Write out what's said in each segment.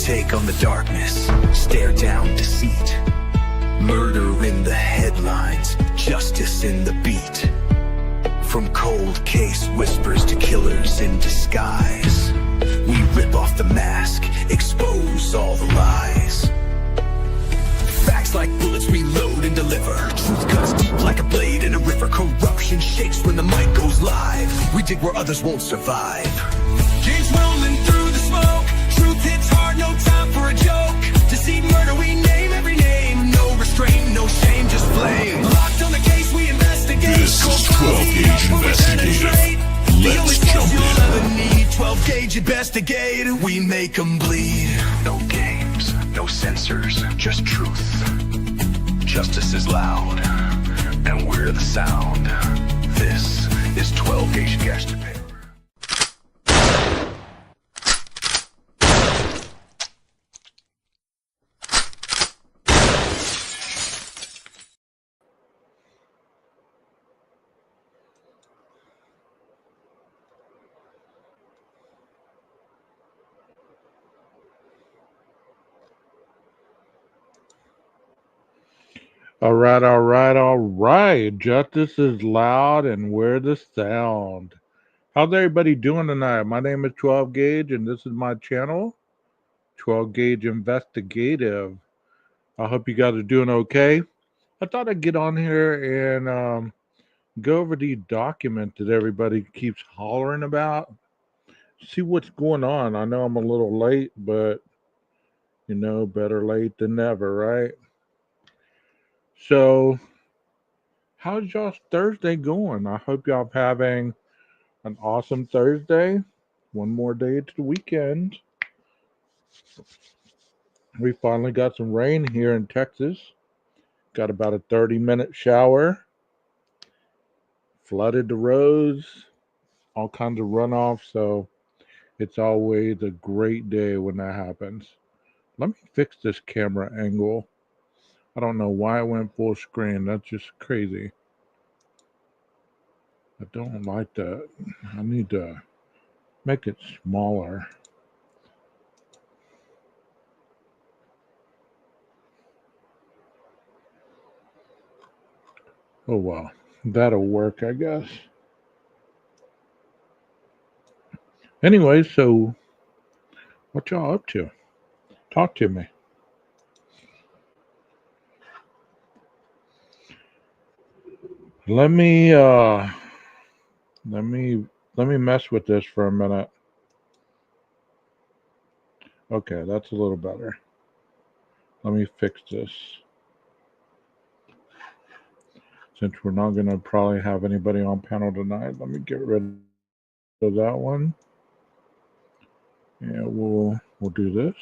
take on the darkness, stare down deceit. Murder in the headlines, justice in the beat. From cold case whispers to killers in disguise, we rip off the mask, expose all the lies. Facts like bullets we load and deliver. Truth cuts deep like a blade in a river. Corruption shakes when the mic goes live. We dig where others won't survive. Games rolling through the smoke. Truth hits hard, no time for a joke. Deceit, murder, we name every name. No restraint, no shame, just flame. Locked on the case, we investigate. This is 12 Gauge Investigative. Let's jump in. You'll ever need 12 Gauge Investigate. We make them bleed. No games, no censors, just truth. Justice is loud, and we're the sound. This is 12 Gauge Investigative. All right. Justice is loud and we're the sound. How's everybody doing tonight? My name is 12 Gauge and this is my channel, 12 Gauge Investigative. I hope you guys are doing okay. I thought I'd get on here and go over the document that everybody keeps hollering about. See what's going on. I know I'm a little late, but you know, better late than never, right? So, how's y'all's Thursday going? I hope y'all having an awesome Thursday. One more day to the weekend. We finally got some rain here in Texas. Got about a 30-minute shower. Flooded the roads. All kinds of runoff. So, it's always a great day when that happens. Let me fix this camera angle. I don't know why it went full screen. That's just crazy. I don't like that. I need to make it smaller. Oh well, that'll work, I guess. Anyway, so what y'all up to? Talk to me. Let me mess with this for a minute. Okay, that's a little better. Let me fix this. Since we're not gonna probably have anybody on panel tonight, let me get rid of that one. Yeah, we'll do this.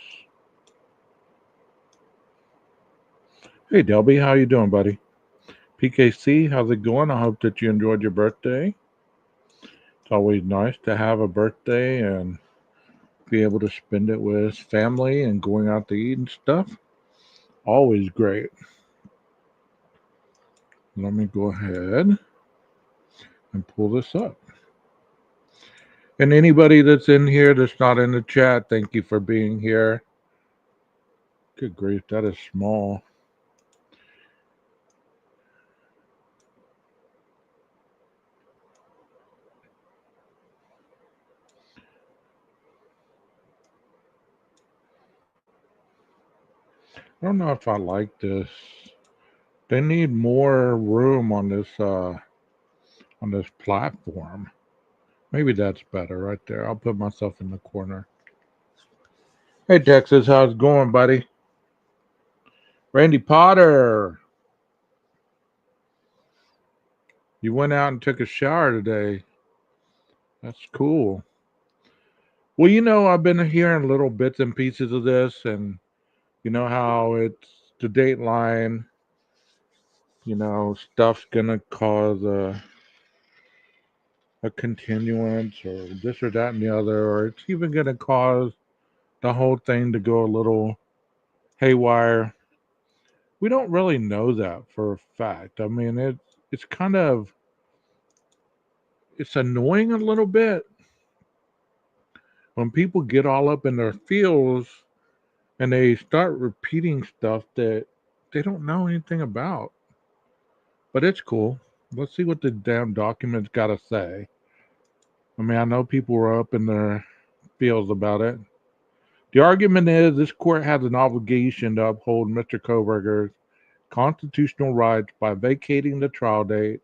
Hey Delby, how you doing, buddy? PKC, how's it going? I hope that you enjoyed your birthday. It's always nice to have a birthday and be able to spend it with family and going out to eat and stuff. Always great. Let me go ahead and pull this up. And anybody that's in here that's not in the chat, thank you for being here. Good grief, that is small. I don't know if I like this. They need more room on this platform. Maybe that's better right there. I'll put myself in the corner. Hey Texas, how's it going, buddy? Randy Potter. You went out and took a shower today. That's cool. Well, you know, I've been hearing little bits and pieces of this, and you know how it's the Dateline, you know, stuff's gonna cause a continuance or this or that and the other, or it's even gonna cause the whole thing to go a little haywire. We don't really know that for a fact. I mean, it's kind of, it's annoying a little bit when people get all up in their feels and they start repeating stuff that they don't know anything about. But it's cool. Let's see what the damn documents got to say. I mean, I know people were up in their feels about it. The argument is this court has an obligation to uphold Mr. Koberger's constitutional rights by vacating the trial date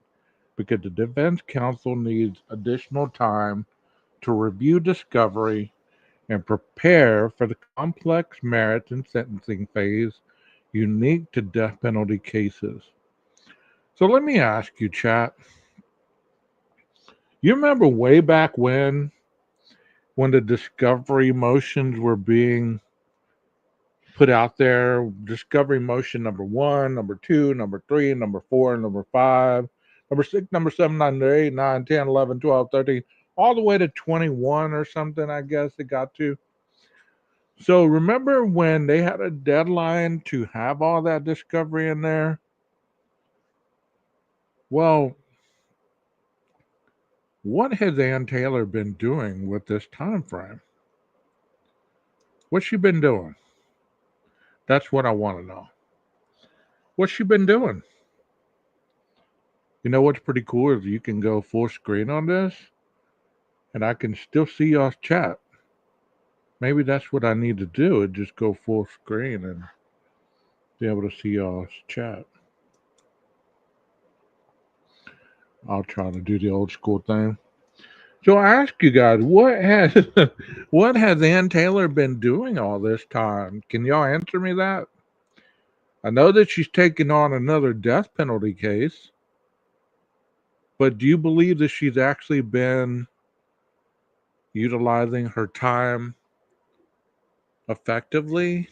because the defense counsel needs additional time to review discovery and prepare for the complex merits and sentencing phase unique to death penalty cases. So let me ask you, chat. You remember way back when the discovery motions were being put out there? Discovery motion number 1, number 2, number 3, number 4, number 5, number 6, number 7, number 8, 9, 10, 11, 12, 13, all the way to 21 or something, I guess it got to. So remember when they had a deadline to have all that discovery in there? Well, what has Ann Taylor been doing with this time frame? What's she been doing? That's what I want to know. What's she been doing? You know what's pretty cool is you can go full screen on this and I can still see y'all's chat. Maybe that's what I need to do, is just go full screen and be able to see y'all's chat. I'll try to do the old school thing. So I ask you guys, what has Ann Taylor been doing all this time? Can y'all answer me that? I know that she's taking on another death penalty case, but do you believe that she's actually been utilizing her time effectively,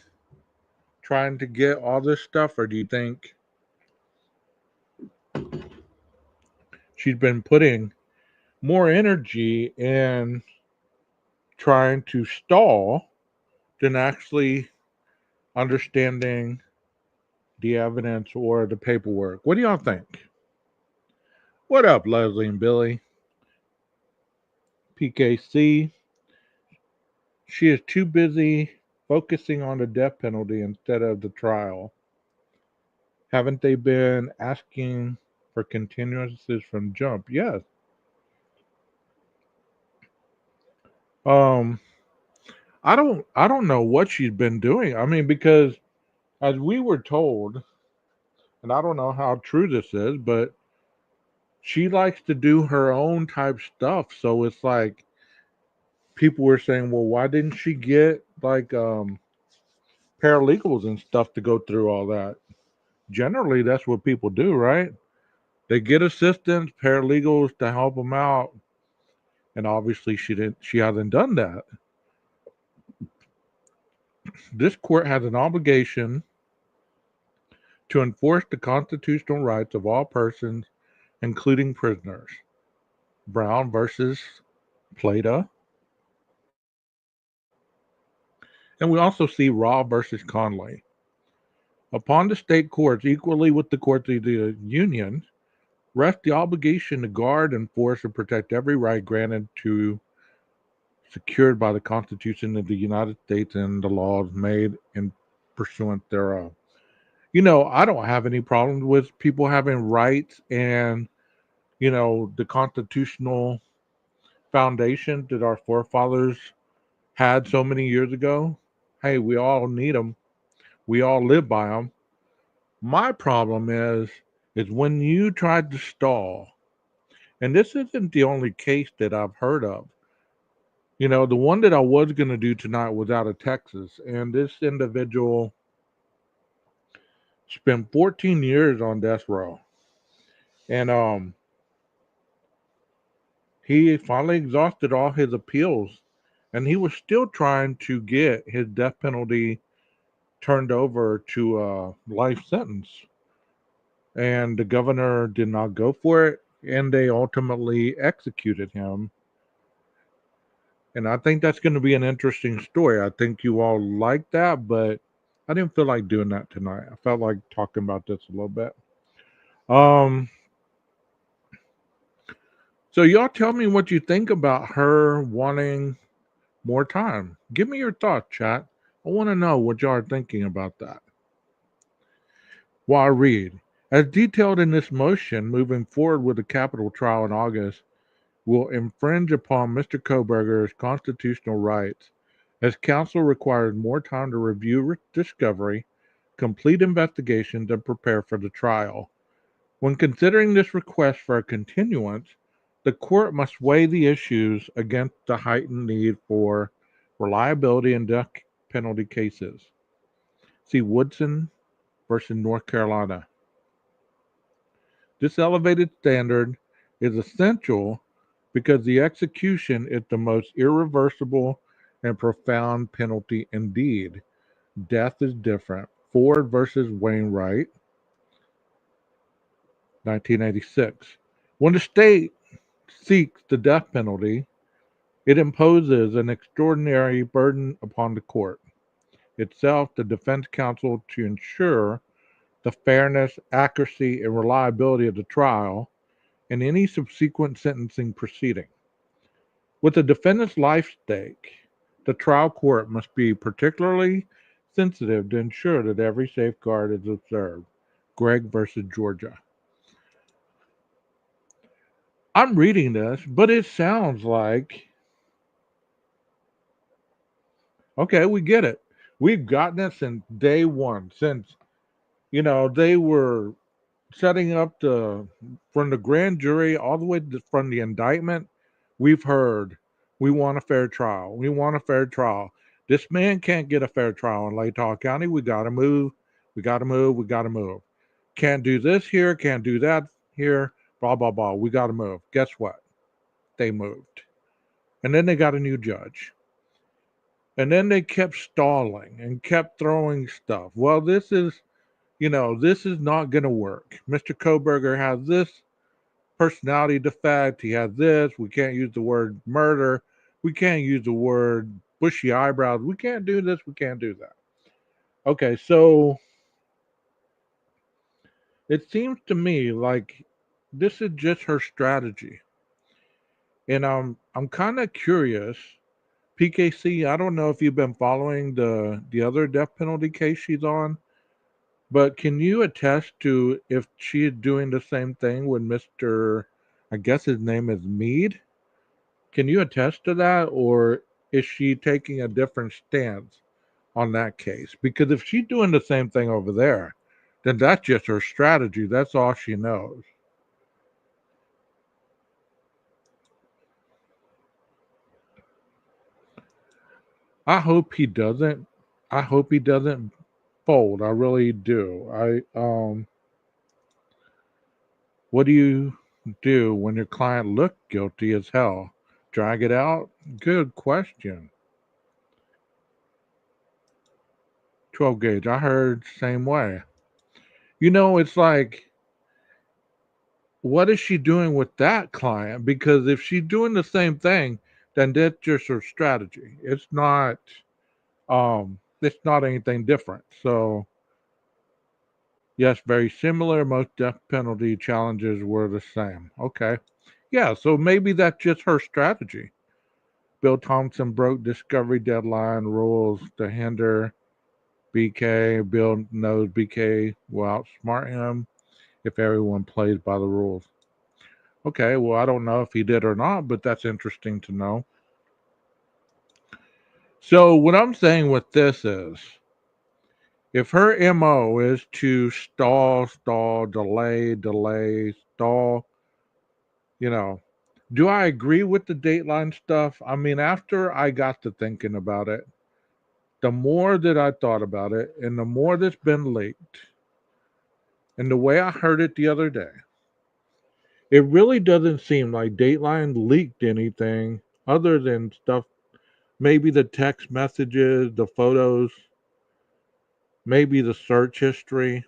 trying to get all this stuff, or do you think she's been putting more energy in trying to stall than actually understanding the evidence or the paperwork? What do y'all think? What up, Leslie and Billy? PKC. She is too busy focusing on the death penalty instead of the trial. Haven't they been asking for continuances from jump? Yes. Um, I don't know what she's been doing. I mean, because as we were told, and I don't know how true this is, but she likes to do her own type stuff. So it's like people were saying, well, why didn't she get like paralegals and stuff to go through all that? Generally, that's what people do, right? They get assistants, paralegals to help them out, and obviously she hasn't done that. This court has an obligation to enforce the constitutional rights of all persons, including prisoners. Brown versus Plata. And we also see Raw versus Conley. Upon the state courts, equally with the courts of the Union, rests the obligation to guard, enforce, and protect every right granted to secured by the Constitution of the United States and the laws made in pursuant thereof. You know, I don't have any problems with people having rights and, you know, the constitutional foundation that our forefathers had so many years ago. Hey, we all need them. We all live by them. My problem is when you tried to stall, and this isn't the only case that I've heard of. You know, the one that I was going to do tonight was out of Texas, and this individual spent 14 years on death row, and he finally exhausted all his appeals, and he was still trying to get his death penalty turned over to a life sentence, and the governor did not go for it, and they ultimately executed him. And I think that's going to be an interesting story. I think you all like that, but I didn't feel like doing that tonight. I felt like talking about this a little bit. So y'all tell me what you think about her wanting more time. Give me your thoughts, chat. I want to know what y'all are thinking about that. While I read, as detailed in this motion, moving forward with the capital trial in August will infringe upon Mr. Koberger's constitutional rights, as counsel requires more time to review discovery, complete investigations, and prepare for the trial. When considering this request for a continuance, the court must weigh the issues against the heightened need for reliability in death penalty cases. See Woodson versus North Carolina. This elevated standard is essential because the execution is the most irreversible and profound penalty indeed. Death is different. Ford versus Wainwright, 1986. When the state seeks the death penalty, it imposes an extraordinary burden upon the court itself, the defense counsel, to ensure the fairness, accuracy, and reliability of the trial and any subsequent sentencing proceeding. With the defendant's life stake, the trial court must be particularly sensitive to ensure that every safeguard is observed. Gregg versus Georgia. I'm reading this, but it sounds like, okay, we get it. We've gotten it since day one, since, they were setting up from the grand jury all the way from the indictment. We've heard, we want a fair trial. We want a fair trial. This man can't get a fair trial in Latah County. We got to move. We got to move. We got to move. Can't do this here. Can't do that here. Blah, blah, blah. We got to move. Guess what? They moved. And then they got a new judge. And then they kept stalling and kept throwing stuff. Well, this is not going to work. Mr. Koberger has this personality defect. He has this. We can't use the word murder. We can't use the word bushy eyebrows. We can't do this. We can't do that. Okay, so it seems to me like this is just her strategy. And I'm kind of curious. PKC, I don't know if you've been following the other death penalty case she's on, but can you attest to if she is doing the same thing with Mr. I guess his name is Mead? Can you attest to that, or is she taking a different stance on that case? Because if she's doing the same thing over there, then that's just her strategy. That's all she knows. I hope he doesn't. I hope he doesn't fold. I really do. What do you do when your client looked guilty as hell? Drag it out? Good question. 12 gauge. I heard same way. It's like, what is she doing with that client? Because if she's doing the same thing, then that's just her strategy. It's not anything different. So yes, very similar. Most death penalty challenges were the same. Okay. Yeah, so maybe that's just her strategy. Bill Thompson broke discovery deadline rules to hinder BK. Bill knows BK will outsmart him if everyone plays by the rules. Okay, well, I don't know if he did or not, but that's interesting to know. So, what I'm saying with this is if her MO is to stall, delay, stall, do I agree with the Dateline stuff? I mean, after I got to thinking about it, the more that I thought about it and the more that's been leaked, and the way I heard it the other day, it really doesn't seem like Dateline leaked anything other than stuff, maybe the text messages, the photos, maybe the search history.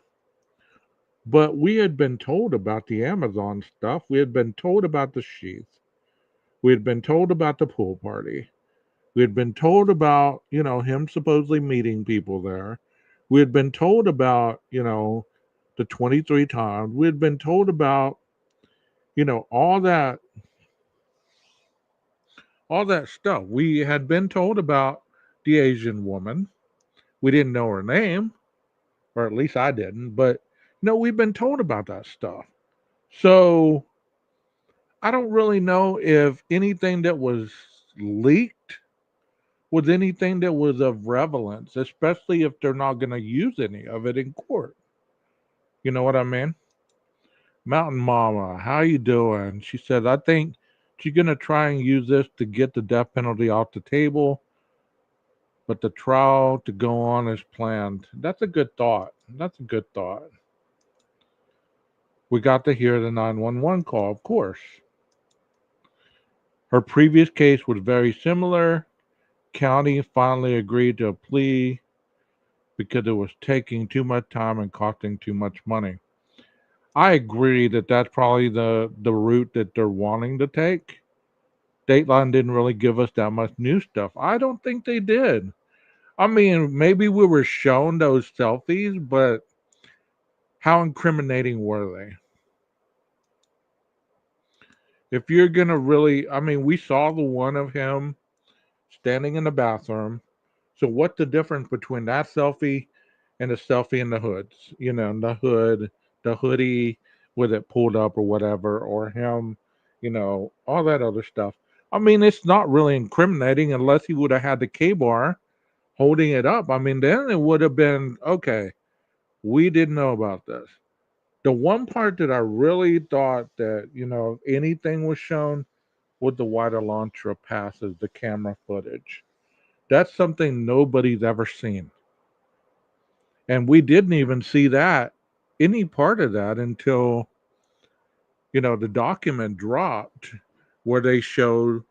But we had been told about the Amazon stuff. We had been told about the sheath. We had been told about the pool party. We had been told about, him supposedly meeting people there. We had been told about, the 23 times. We had been told about, all that stuff. We had been told about the Asian woman. We didn't know her name, or at least I didn't, but no, we've been told about that stuff. So I don't really know if anything that was leaked was anything that was of relevance, especially if they're not going to use any of it in court. You know what I mean? Mountain Mama, how you doing? She said, I think she's going to try and use this to get the death penalty off the table, but the trial to go on as planned. That's a good thought. That's a good thought. We got to hear the 911 call, of course. Her previous case was very similar. County finally agreed to a plea because it was taking too much time and costing too much money. I agree that that's probably the route that they're wanting to take. Dateline didn't really give us that much new stuff. I don't think they did. I mean, maybe we were shown those selfies, but how incriminating were they? If you're gonna really, I mean, we saw the one of him standing in the bathroom. So what's the difference between that selfie and a selfie in the hoods? You know, in the hood, the hoodie with it pulled up or whatever, or him, all that other stuff. I mean, it's not really incriminating unless he would have had the K bar holding it up. I mean, then it would have been okay. We didn't know about this. The one part that I really thought that, anything was shown with the white Elantra passes, the camera footage. That's something nobody's ever seen. And we didn't even see that, any part of that, until, the document dropped where they showed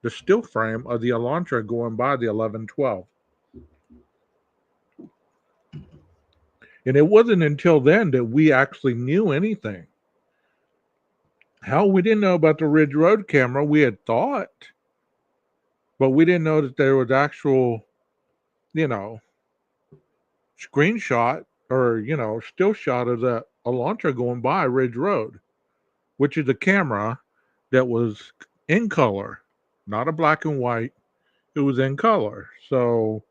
the still frame of the Elantra going by the 1112. And it wasn't until then that we actually knew anything. Hell, we didn't know about the Ridge Road camera. We had thought, but we didn't know that there was actual, you know, screenshot or, still shot of the Elantra going by Ridge Road, which is a camera that was in color, not a black and white. It was in color. So,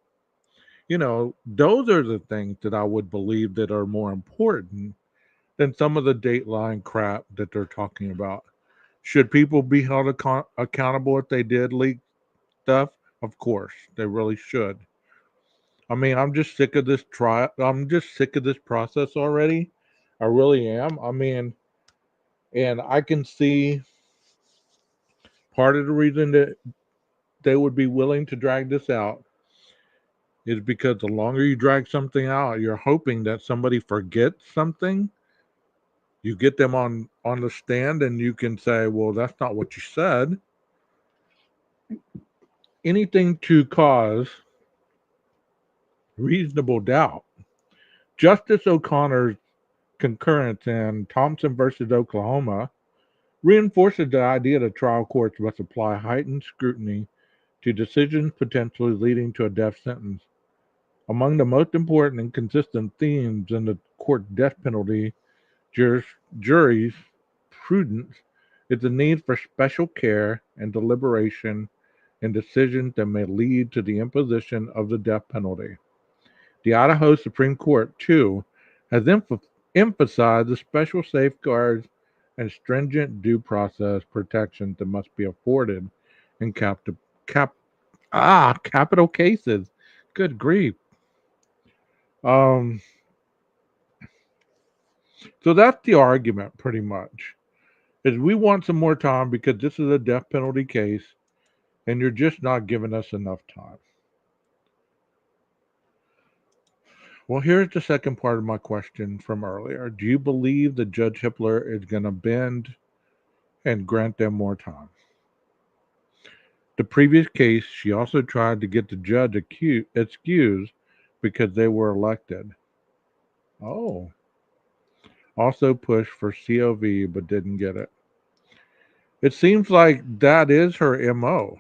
those are the things that I would believe that are more important than some of the Dateline crap that they're talking about. Should people be held accountable if they did leak stuff? Of course, they really should. I mean, I'm just sick of this I'm just sick of this process already. I really am. I mean, and I can see part of the reason that they would be willing to drag this out is because the longer you drag something out, you're hoping that somebody forgets something. You get them on the stand and you can say, well, that's not what you said. Anything to cause reasonable doubt. Justice O'Connor's concurrence in Thompson versus Oklahoma reinforces the idea that trial courts must apply heightened scrutiny to decisions potentially leading to a death sentence. Among the most important and consistent themes in the court death penalty jury's prudence is the need for special care and deliberation in decisions that may lead to the imposition of the death penalty. The Idaho Supreme Court, too, has emphasized the special safeguards and stringent due process protections that must be afforded in capital cases. Good grief. Um, so that's the argument, pretty much. Is we want some more time because this is a death penalty case, and you're just not giving us enough time. Well, here's the second part of my question from earlier. Do you believe that Judge Hippler is going to bend and grant them more time? The previous case, she also tried to get the judge excused because they were elected. Oh. Also pushed for COV but didn't get it. It seems like that is her MO,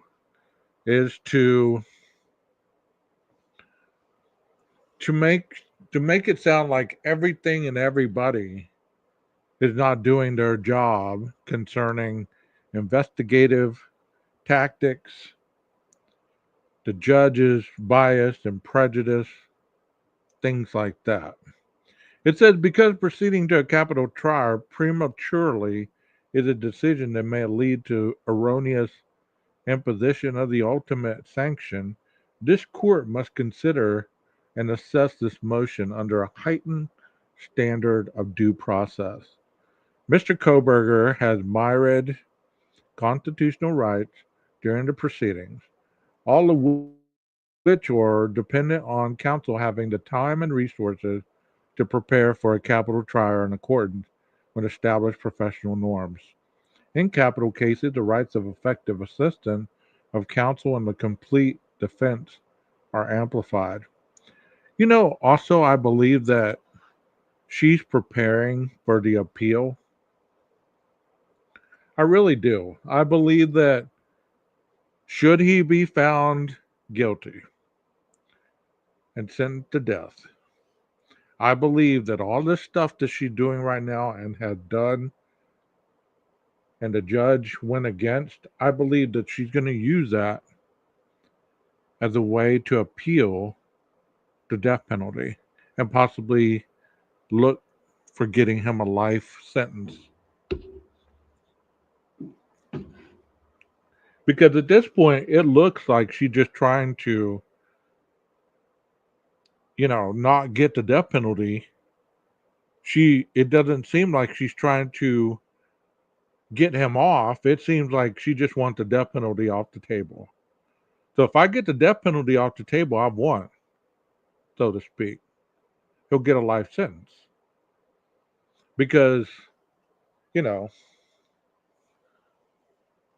is to make it sound like everything and everybody is not doing their job concerning investigative tactics. The judge is biased and prejudiced. things like that. It says because proceeding to a capital trial prematurely is a decision that may lead to erroneous imposition of the ultimate sanction, this court must consider and assess this motion under a heightened standard of due process. Mr. Koberger has myriad constitutional rights during the proceedings, all of which are dependent on counsel having the time and resources to prepare for a capital trial in accordance with established professional norms. In capital cases, the rights of effective assistance of counsel and the complete defense are amplified. Also, I believe that she's preparing for the appeal. I really do. I believe that should he be found guilty and sentenced to death, I believe that all this stuff that she's doing right now and has done and the judge went against, I believe that she's going to use that as a way to appeal the death penalty and possibly look for getting him a life sentence. Because at this point, it looks like she's just trying to, not get the death penalty. It doesn't seem like she's trying to get him off. It seems like she just wants the death penalty off the table. So if I get the death penalty off the table, I've won, so to speak. He'll get a life sentence. Because,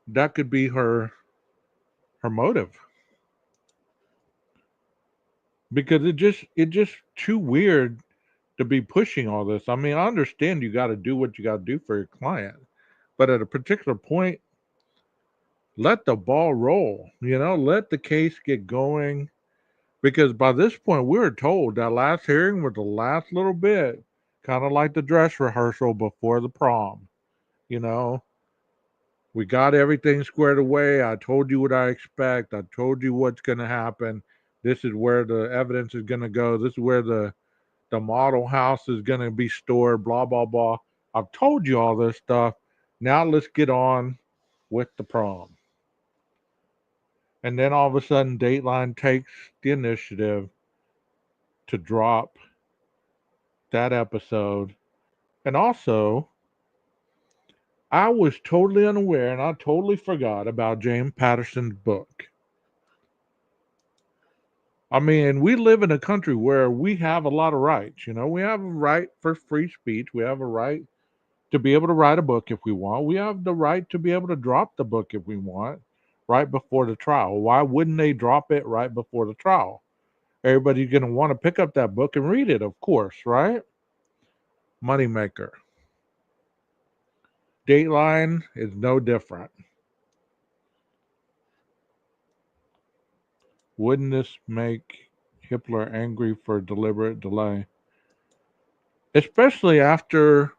that could be her motive. Because it just too weird to be pushing all this. I mean, I understand you got to do what you got to do for your client, but at a particular point, let the ball roll. Let the case get going. Because by this point, we were told that last hearing was the last little bit, kind of like the dress rehearsal before the prom. We got everything squared away. I told you what I expect. I told you what's going to happen. This is where the evidence is going to go. This is where the model house is going to be stored, blah, blah, blah. I've told you all this stuff. Now let's get on with the prom. And then all of a sudden, Dateline takes the initiative to drop that episode. And also, I was totally unaware and I totally forgot about James Patterson's book. I mean, we live in a country where we have a lot of rights. We have a right for free speech. We have a right to be able to write a book if we want. We have the right to be able to drop the book if we want right before the trial. Why wouldn't they drop it right before the trial? Everybody's going to want to pick up that book and read it, of course, right? Moneymaker. Dateline is no different. Wouldn't this make Hitler angry for deliberate delay? Especially after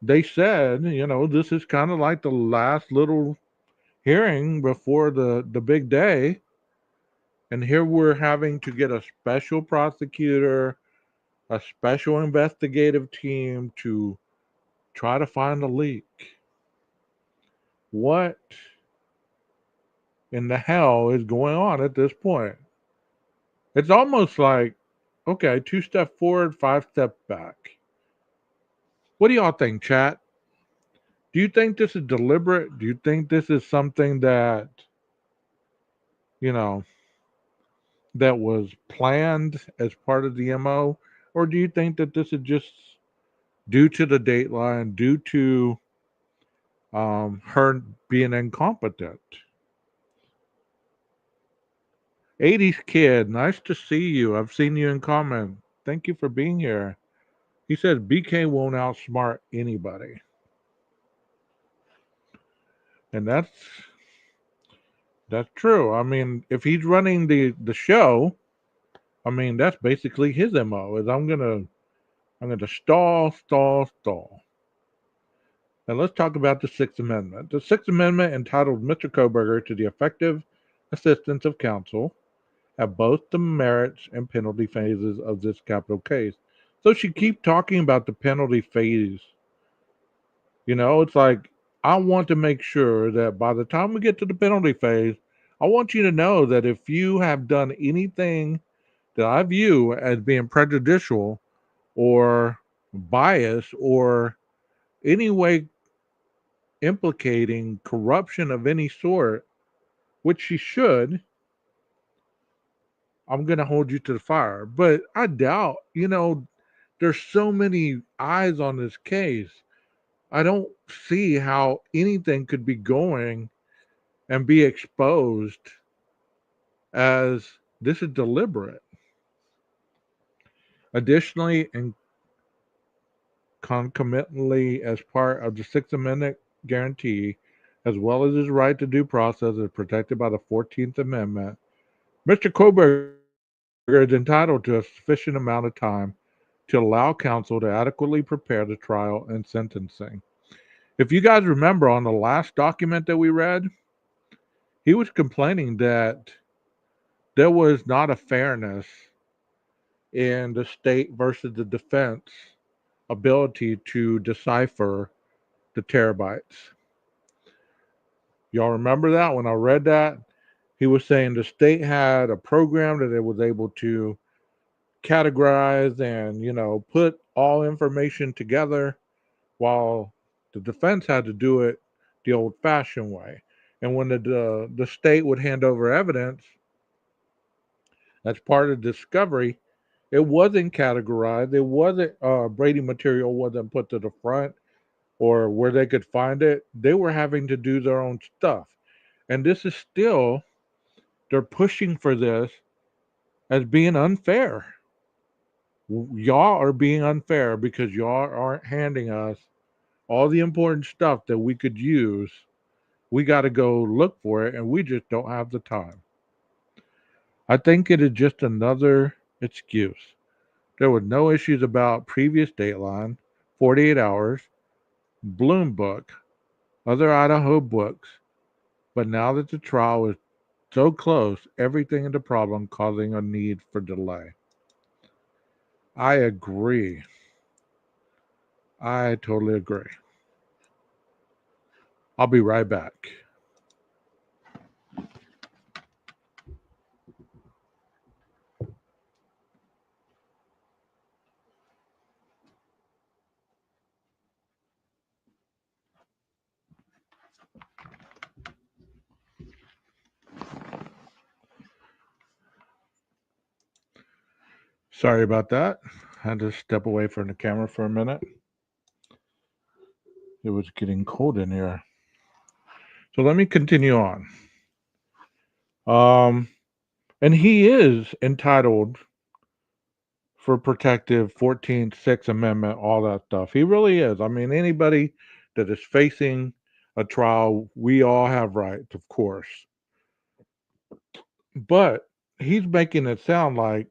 they said, this is kind of like the last little hearing before the big day. And here we're having to get a special prosecutor, a special investigative team to try to find a leak. What in the hell is going on at this point? It's almost like, okay, 2 steps forward, 5 steps back. What do y'all think, chat? Do you think this is deliberate? Do you think this is something that, that was planned as part of the MO? Or do you think that this is just due to the Dateline, due to her being incompetent? 80s kid, nice to see you. I've seen you in comment. Thank you for being here. He says BK won't outsmart anybody. And that's true. I mean, if he's running the show, I mean, that's basically his MO is I'm gonna stall. Now let's talk about the Sixth Amendment. The Sixth Amendment entitled Mr. Koberger to the effective assistance of counsel at both the merits and penalty phases of this capital case. So she keep talking about the penalty phase. You know, it's like I want to make sure that by the time we get to the penalty phase, I want you to know that if you have done anything that I view as being prejudicial or biased or any way implicating corruption of any sort, which she should, I'm going to hold you to the fire. But I doubt, there's so many eyes on this case. I don't see how anything could be going and be exposed as this is deliberate. Additionally, and concomitantly, as part of the Sixth Amendment guarantee, as well as his right to due process as protected by the 14th Amendment, Mr. Koberger is entitled to a sufficient amount of time to allow counsel to adequately prepare the trial and sentencing. If you guys remember on the last document that we read, he was complaining that there was not a fairness in the state versus the defense ability to decipher the terabytes. Y'all remember that? When I read that, he was saying the state had a program that it was able to categorize and, put all information together, while the defense had to do it the old fashioned way. And when the state would hand over evidence as part of the discovery, it wasn't categorized. It wasn't Brady material wasn't put to the front or where they could find it. They were having to do their own stuff. And this is still, they're pushing for this as being unfair. Y'all are being unfair because y'all aren't handing us all the important stuff that we could use. We got to go look for it, and we just don't have the time. I think it is just another excuse. There were no issues about previous Dateline, 48 Hours, Bloom Book, other Idaho books, but now that the trial is so close, everything is a problem, causing a need for delay. I agree. I totally agree. I'll be right back. Sorry about that. I had to step away from the camera for a minute. It was getting cold in here. So let me continue on. And he is entitled for protective 14th, 6th Amendment, all that stuff. He really is. I mean, anybody that is facing a trial, we all have rights, of course. But he's making it sound like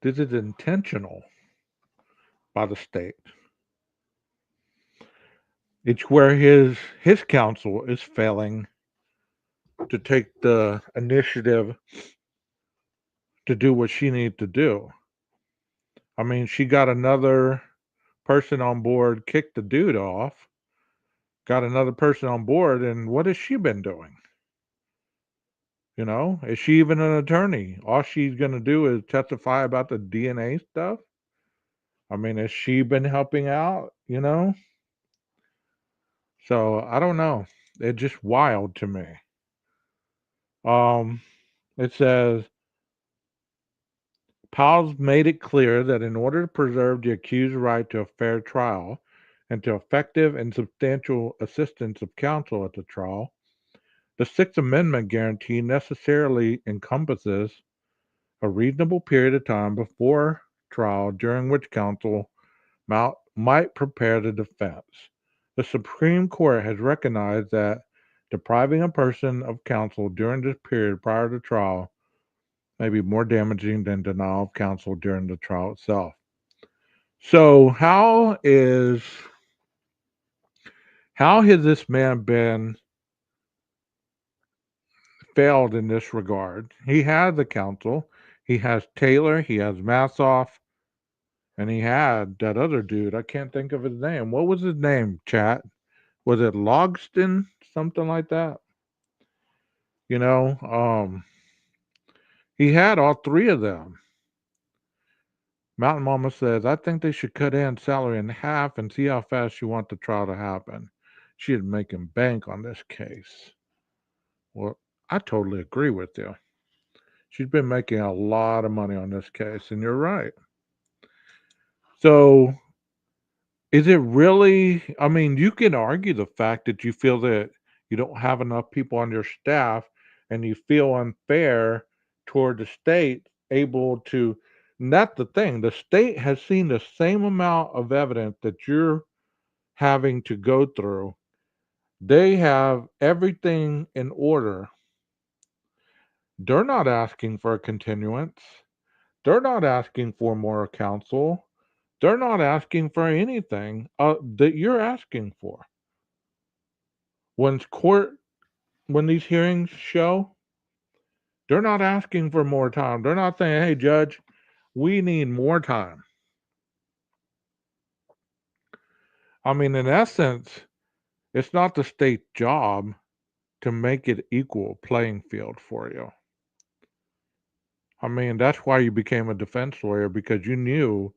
this is intentional by the state. It's where his counsel is failing to take the initiative to do what she needs to do. I mean, she got another person on board, kicked the dude off, got another person on board, and what has she been doing? Is she even an attorney? All she's going to do is testify about the DNA stuff. I mean, has she been helping out? So I don't know. It's just wild to me. It says Powell's made it clear that in order to preserve the accused's right to a fair trial and to effective and substantial assistance of counsel at the trial, the Sixth Amendment guarantee necessarily encompasses a reasonable period of time before trial during which counsel might prepare the defense. The Supreme Court has recognized that depriving a person of counsel during this period prior to trial may be more damaging than denial of counsel during the trial itself. So how has this man been failed in this regard. He had the counsel. He has Taylor. He has Massoff. And he had that other dude. I can't think of his name. What was his name, chat? Was it Logston? Something like that. You know, he had all three of them. Mountain Mama says, I think they should cut Ann's salary in half and see how fast she wants the trial to happen. She is making bank on this case. Well, I totally agree with you. She's been making a lot of money on this case, and you're right. So, is it really? I mean, you can argue the fact that you feel that you don't have enough people on your staff and you feel unfair toward the state able to. And that's the thing. The state has seen the same amount of evidence that you're having to go through. They have everything in order. They're not asking for a continuance. They're not asking for more counsel. They're not asking for anything that you're asking for. When court, when these hearings show, they're not asking for more time. They're not saying, "Hey, judge, we need more time." I mean, in essence, it's not the state's job to make it equal playing field for you. I mean, that's why you became a defense lawyer, because you knew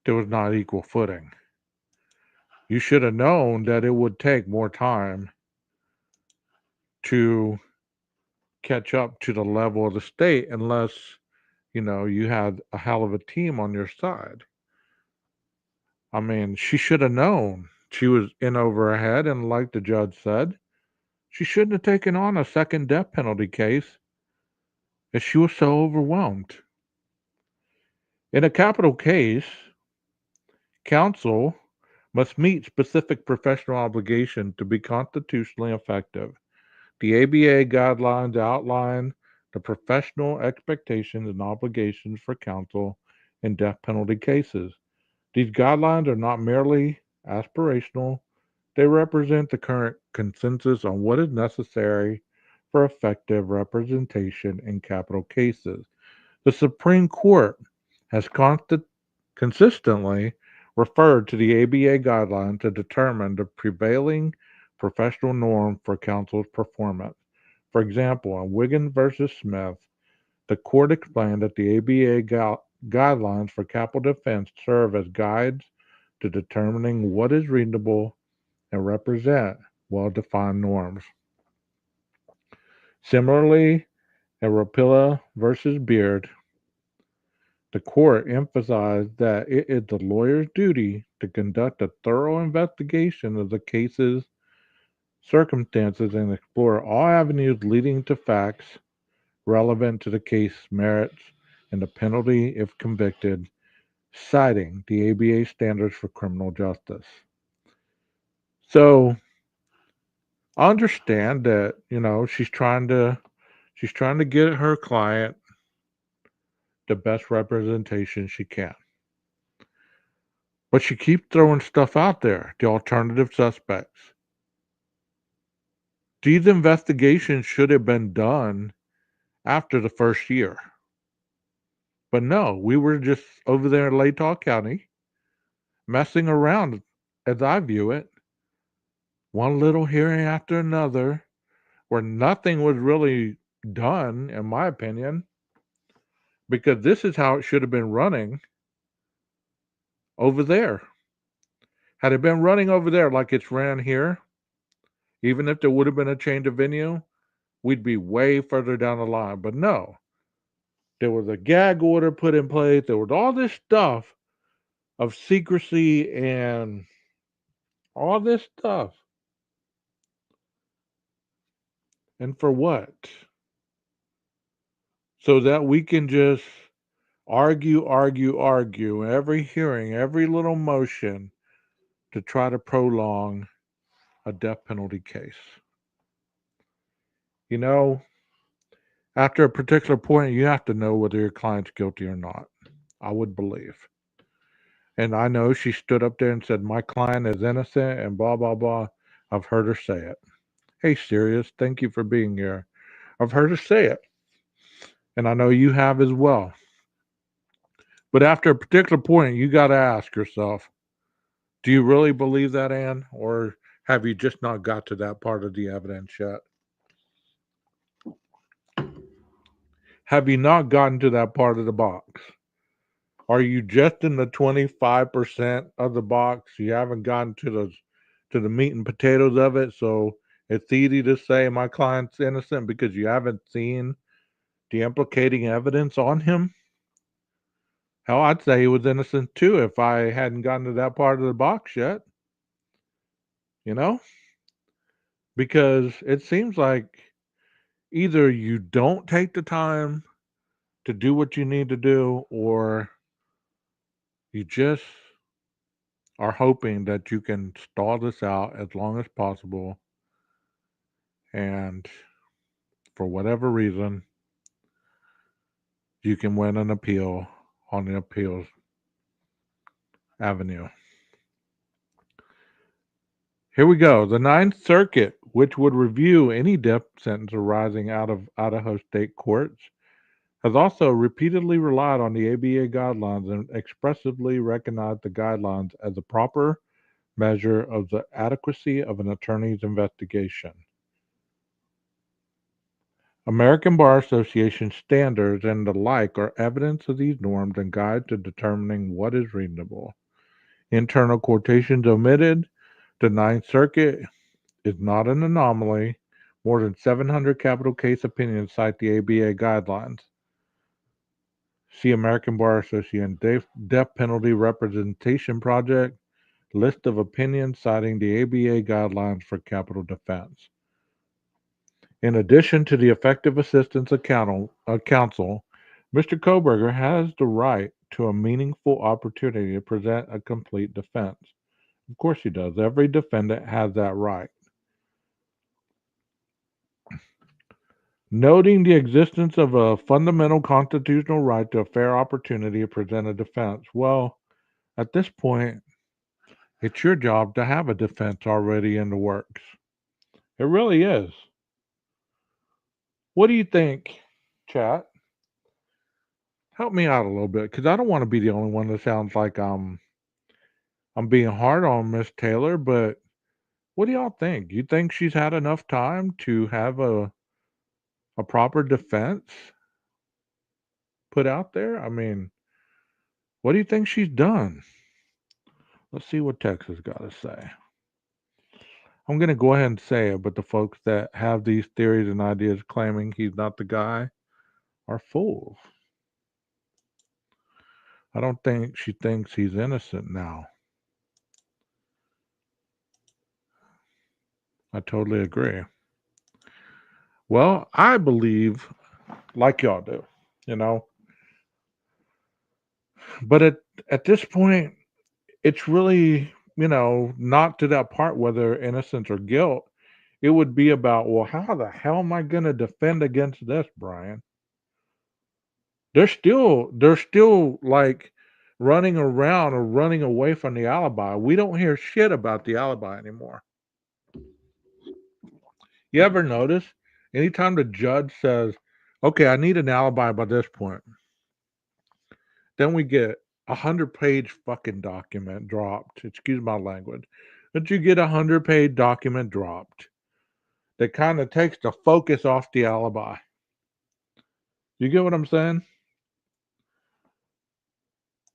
there was not equal footing. You should have known that it would take more time to catch up to the level of the state unless, you had a hell of a team on your side. I mean, she should have known she was in over her head, and like the judge said, she shouldn't have taken on a second death penalty case if she was so overwhelmed. In a capital case, counsel must meet specific professional obligations to be constitutionally effective. The ABA guidelines outline the professional expectations and obligations for counsel in death penalty cases. These guidelines are not merely aspirational, they represent the current consensus on what is necessary for effective representation in capital cases. The Supreme Court has consistently referred to the ABA guidelines to determine the prevailing professional norm for counsel's performance. For example, in Wiggins versus Smith, the court explained that the ABA guidelines for capital defense serve as guides to determining what is reasonable and represent well-defined norms. Similarly, in Rapilla versus Beard, the court emphasized that it is the lawyer's duty to conduct a thorough investigation of the case's circumstances and explore all avenues leading to facts relevant to the case merits and the penalty if convicted, citing the ABA standards for criminal justice. So I understand that, she's trying to get her client the best representation she can. But she keeps throwing stuff out there, the alternative suspects. These investigations should have been done after the first year. But no, we were just over there in Latah County messing around, as I view it. One little hearing after another, where nothing was really done, in my opinion, because this is how it should have been running over there. Had it been running over there like it's ran here, even if there would have been a change of venue, we'd be way further down the line. But no, there was a gag order put in place. There was all this stuff of secrecy and all this stuff. And for what? So that we can just argue every hearing, every little motion to try to prolong a death penalty case. After a particular point, you have to know whether your client's guilty or not, I would believe. And I know she stood up there and said, my client is innocent and blah, blah, blah. I've heard her say it. Hey, Sirius, thank you for being here. I've heard her say it, and I know you have as well. But after a particular point, you got to ask yourself, do you really believe that, Anne? Or have you just not got to that part of the evidence yet? Have you not gotten to that part of the box? Are you just in the 25% of the box? You haven't gotten to the meat and potatoes of it. So it's easy to say my client's innocent because you haven't seen the implicating evidence on him. Hell, I'd say he was innocent too if I hadn't gotten to that part of the box yet. You know? Because it seems like either you don't take the time to do what you need to do, or you just are hoping that you can stall this out as long as possible. And for whatever reason, you can win an appeal on the appeals avenue. Here we go. The Ninth Circuit, which would review any death sentence arising out of Idaho state courts, has also repeatedly relied on the ABA guidelines and expressively recognized the guidelines as a proper measure of the adequacy of an attorney's investigation. American Bar Association standards and the like are evidence of these norms and guide to determining what is reasonable. Internal quotations omitted. The Ninth Circuit is not an anomaly. More than 700 capital case opinions cite the ABA guidelines. See American Bar Association Death Penalty Representation Project, list of opinions citing the ABA guidelines for capital defense. In addition to the effective assistance of counsel, Mr. Koberger has the right to a meaningful opportunity to present a complete defense. Of course he does. Every defendant has that right. Noting the existence of a fundamental constitutional right to a fair opportunity to present a defense. Well, at this point, it's your job to have a defense already in the works. It really is. What do you think, chat? Help me out a little bit, because I don't want to be the only one that sounds like I'm being hard on Miss Taylor, but what do y'all think? You think she's had enough time to have a proper defense put out there? I mean, what do you think she's done? Let's see what Texas got to say. I'm going to go ahead and say it, but the folks that have these theories and ideas claiming he's not the guy are fools. I don't think she thinks he's innocent now. I totally agree. Well, I believe like y'all do, you know. But at this point, it's really, not to that part whether innocence or guilt. It would be about, well, how the hell am I going to defend against this, Brian? They're still like running around or running away from the alibi. We don't hear shit about the alibi anymore. You ever notice? Anytime the judge says, okay, I need an alibi by this point, then we get 100-page fucking document dropped. Excuse my language. But you get 100-page document dropped that kind of takes the focus off the alibi. You get what I'm saying?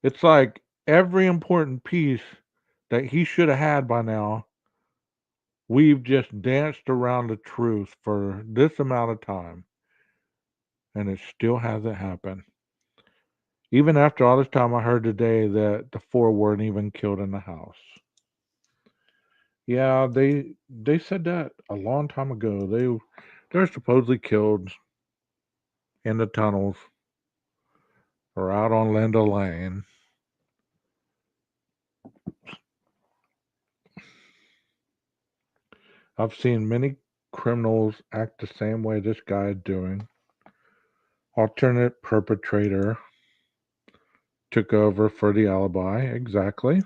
It's like every important piece that he should have had by now, we've just danced around the truth for this amount of time, and it still hasn't happened. Even after all this time, I heard today that the 4 weren't even killed in the house. Yeah, they said that a long time ago. They're supposedly killed in the tunnels or out on Linda Lane. I've seen many criminals act the same way this guy is doing. Alternate perpetrator took over for the alibi. Exactly.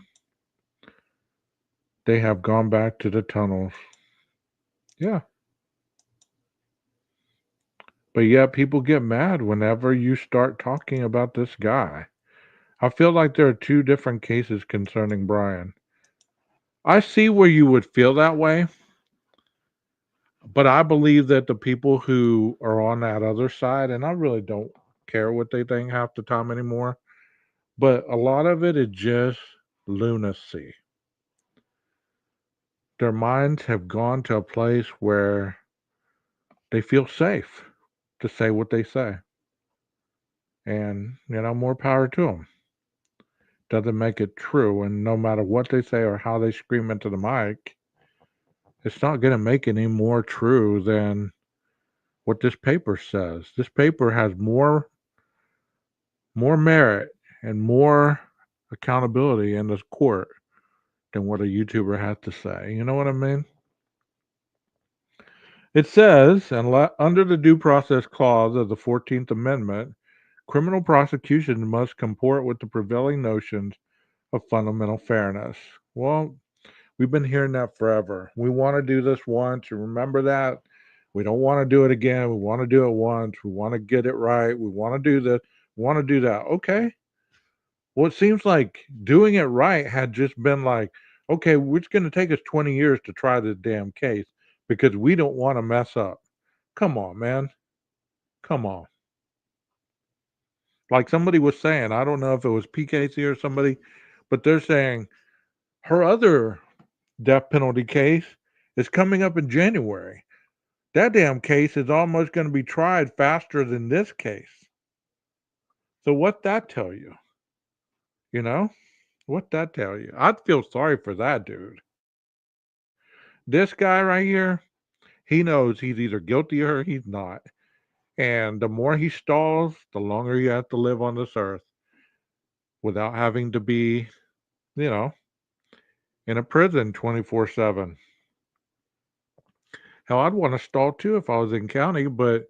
They have gone back to the tunnels. Yeah. But yet people get mad whenever you start talking about this guy. I feel like there are two different cases concerning Brian. I see where you would feel that way, but I believe that the people who are on that other side, and I really don't care what they think half the time anymore, but a lot of it is just lunacy. Their minds have gone to a place where they feel safe to say what they say. And, more power to them. Doesn't make it true. And no matter what they say or how they scream into the mic, it's not going to make it any more true than what this paper says. This paper has more merit and more accountability in this court than what a YouTuber has to say. You know what I mean? It says, under the Due Process Clause of the 14th Amendment, criminal prosecutions must comport with the prevailing notions of fundamental fairness. Well, we've been hearing that forever. We want to do this once. You remember that? We don't want to do it again. We want to do it once. We want to get it right. We want to do this. We want to do that. Okay. Well, it seems like doing it right had just been like, okay, it's going to take us 20 years to try this damn case because we don't want to mess up. Come on, man. Come on. Like somebody was saying, I don't know if it was PKC or somebody, but they're saying her other death penalty case is coming up in January. That damn case is almost going to be tried faster than this case. So what that tell you? You know? What that tell you? I'd feel sorry for that dude. This guy right here, he knows he's either guilty or he's not. And the more he stalls, the longer you have to live on this earth without having to be, you know, in a prison 24/7. Hell, I'd want to stall too if I was in county, but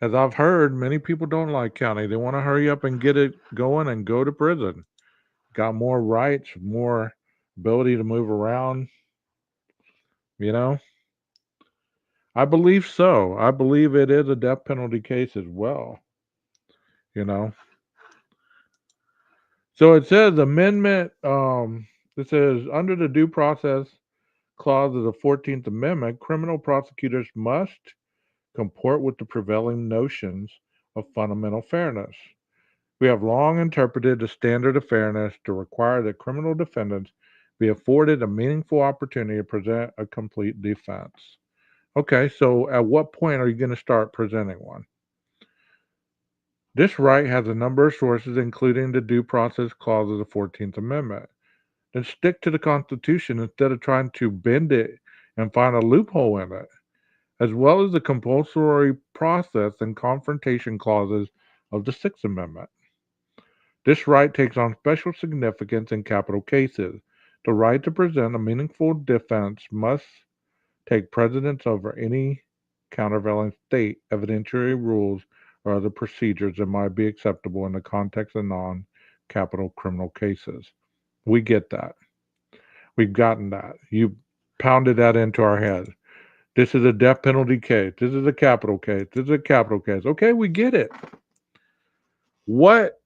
as I've heard, many people don't like county. They want to hurry up and get it going and go to prison. Got more rights, more ability to move around, you know? I believe so. I believe it is a death penalty case as well, you know? So it says it says under the Due Process Clause of the 14th Amendment, criminal prosecutors must comport with the prevailing notions of fundamental fairness. We have long interpreted the standard of fairness to require that criminal defendants be afforded a meaningful opportunity to present a complete defense. Okay, so at what point are you going to start presenting one? This right has a number of sources, including the Due Process Clause of the 14th Amendment. Then stick to the Constitution instead of trying to bend it and find a loophole in it, as well as the compulsory process and confrontation clauses of the Sixth Amendment. This right takes on special significance in capital cases. The right to present a meaningful defense must take precedence over any countervailing state evidentiary rules or other procedures that might be acceptable in the context of non-capital criminal cases. We get that. We've gotten that. You pounded that into our head. This is a death penalty case. This is a capital case. This is a capital case. Okay, we get it. What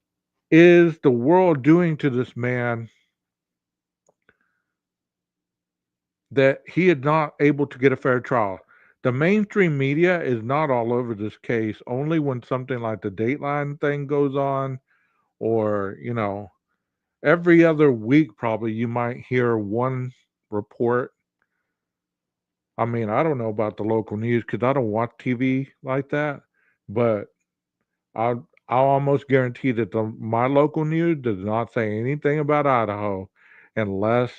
is the world doing to this man that he is not able to get a fair trial? The mainstream media is not all over this case, only when something like the Dateline thing goes on, or, every other week, probably you might hear one report. I mean, I don't know about the local news because I don't watch TV like that, but I'll almost guarantee that my local news does not say anything about Idaho unless,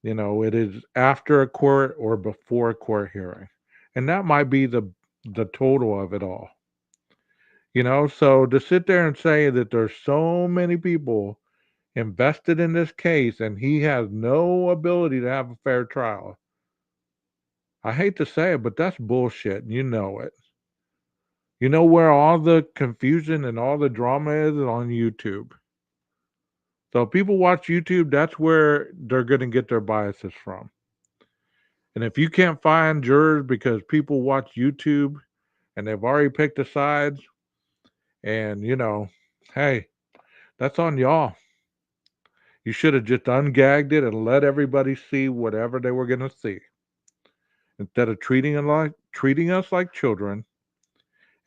it is after a court or before a court hearing. And that might be the total of it all. So to sit there and say that there's so many people invested in this case and he has no ability to have a fair trial. I hate to say it, but that's bullshit, and you know it. You know where all the confusion and all the drama is on YouTube. So if people watch YouTube, that's where they're going to get their biases from. And if you can't find jurors because people watch YouTube and they've already picked the sides. And, hey, that's on y'all. You should have just ungagged it and let everybody see whatever they were going to see instead of treating us like children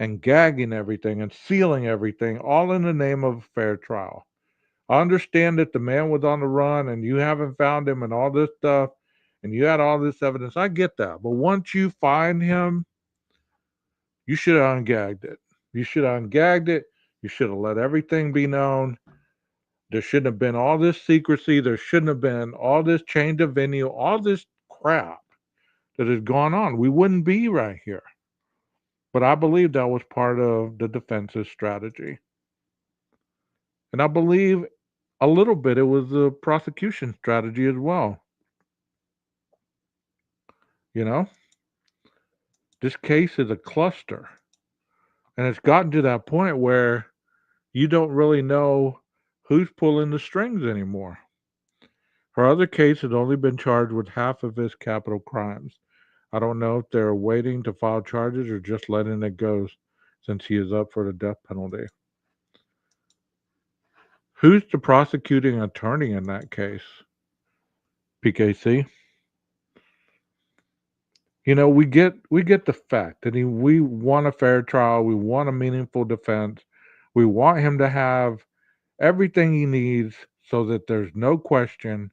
and gagging everything and sealing everything, all in the name of a fair trial. I understand that the man was on the run and you haven't found him and all this stuff, and you had all this evidence. I get that. But once you find him, you should have ungagged it. You should have ungagged it. You should have let everything be known. There shouldn't have been all this secrecy. There shouldn't have been all this change of venue, all this crap that has gone on. We wouldn't be right here. But I believe that was part of the defense's strategy. And I believe a little bit it was the prosecution strategy as well. You know, this case is a cluster. And it's gotten to that point where you don't really know who's pulling the strings anymore. Her other case had only been charged with half of his capital crimes. I don't know if they're waiting to file charges or just letting it go since he is up for the death penalty. Who's the prosecuting attorney in that case? PKC? We get the fact that we want a fair trial, we want a meaningful defense, we want him to have everything he needs so that there's no question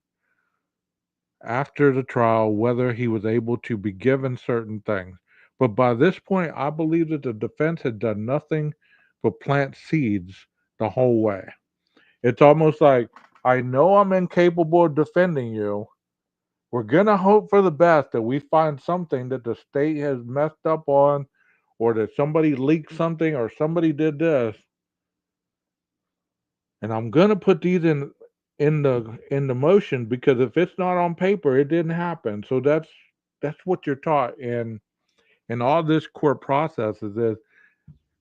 after the trial whether he was able to be given certain things. But by this point, I believe that the defense had done nothing but plant seeds the whole way. It's almost like, I know I'm incapable of defending you. We're going to hope for the best that we find something that the state has messed up on, or that somebody leaked something, or somebody did this. And I'm going to put these in the motion, because if it's not on paper, it didn't happen. So that's what you're taught in all this court process is this,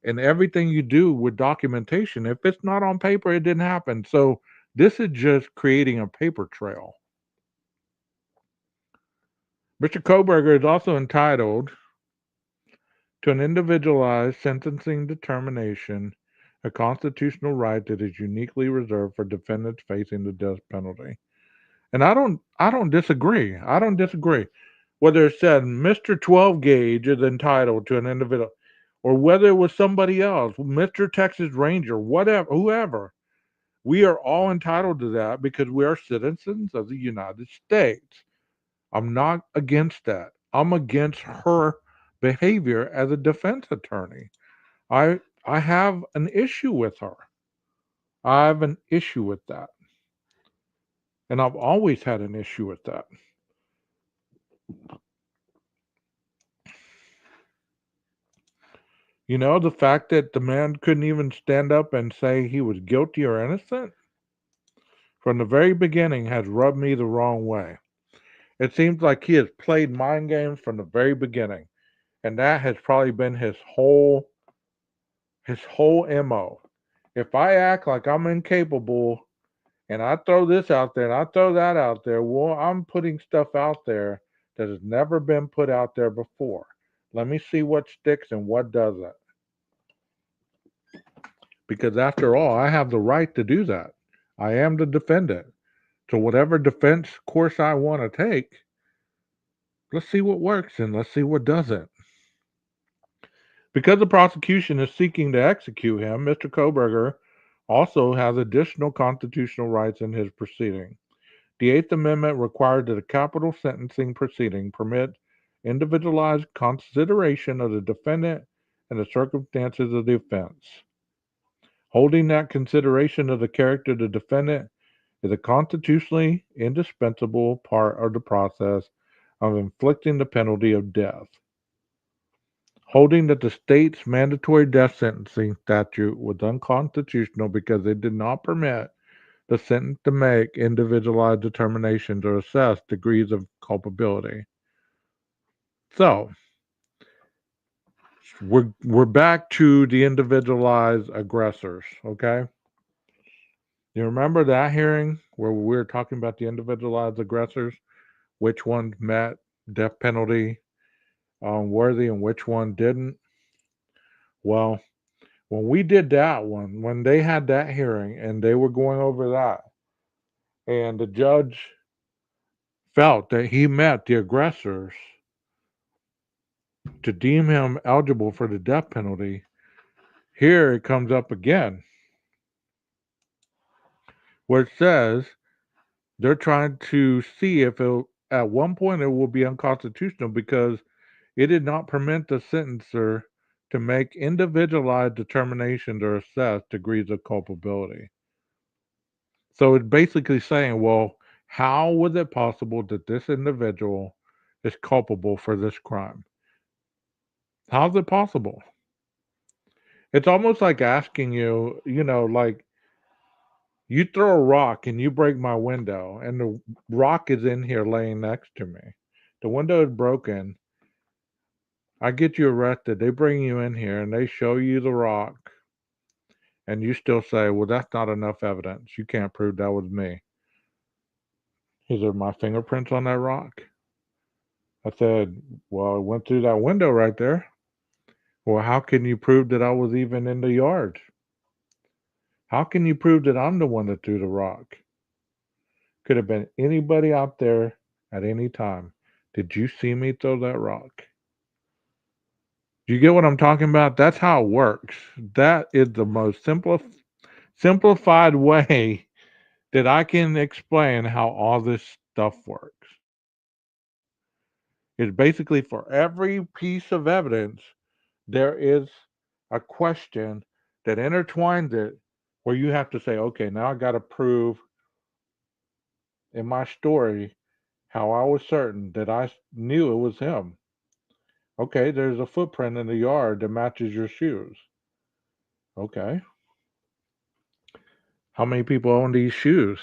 and everything you do with documentation. If it's not on paper, it didn't happen. So this is just creating a paper trail. Mr. Koberger is also entitled to an individualized sentencing determination, a constitutional right that is uniquely reserved for defendants facing the death penalty. And I don't disagree. I don't disagree. Whether it said Mr. 12 Gauge is entitled to an individual, or whether it was somebody else, Mr. Texas Ranger, whatever, whoever, we are all entitled to that because we are citizens of the United States. I'm not against that. I'm against her behavior as a defense attorney. I have an issue with her. I have an issue with that. And I've always had an issue with that. The fact that the man couldn't even stand up and say he was guilty or innocent from the very beginning has rubbed me the wrong way. It seems like he has played mind games from the very beginning. And that has probably been his whole MO. If I act like I'm incapable and I throw this out there and I throw that out there, well, I'm putting stuff out there that has never been put out there before. Let me see what sticks and what doesn't. Because after all, I have the right to do that. I am the defendant. So whatever defense course I want to take, let's see what works and let's see what doesn't. Because the prosecution is seeking to execute him, Mr. Koberger also has additional constitutional rights in his proceeding. The Eighth Amendment required that a capital sentencing proceeding permit individualized consideration of the defendant and the circumstances of the offense. Holding that consideration of the character of the defendant is a constitutionally indispensable part of the process of inflicting the penalty of death. Holding that the state's mandatory death sentencing statute was unconstitutional because it did not permit the sentence to make individualized determinations or assess degrees of culpability. So, we're back to the individualized aggressors, okay? You remember that hearing where we were talking about the individualized aggressors? Which one met death penalty worthy and which one didn't? Well, when we did that one, when they had that hearing and they were going over that, and the judge felt that he met the aggressors to deem him eligible for the death penalty, here it comes up again, where it says they're trying to see if at one point it will be unconstitutional because it did not permit the sentencer to make individualized determinations or assess degrees of culpability. So it's basically saying, well, how was it possible that this individual is culpable for this crime? How's it possible? It's almost like asking you, like you throw a rock and you break my window, and the rock is in here laying next to me. The window is broken. I get you arrested. They bring you in here and they show you the rock, and you still say, well, that's not enough evidence. You can't prove that was me. Is there my fingerprints on that rock? I said, well, it went through that window right there. Well, how can you prove that I was even in the yard? How can you prove that I'm the one that threw the rock? Could have been anybody out there at any time. Did you see me throw that rock? Do you get what I'm talking about? That's how it works. That is the most simplified way that I can explain how all this stuff works. It's basically for every piece of evidence, there is a question that intertwines it where you have to say, okay, now I got to prove in my story how I was certain that I knew it was him. Okay, there's a footprint in the yard that matches your shoes. Okay. How many people own these shoes?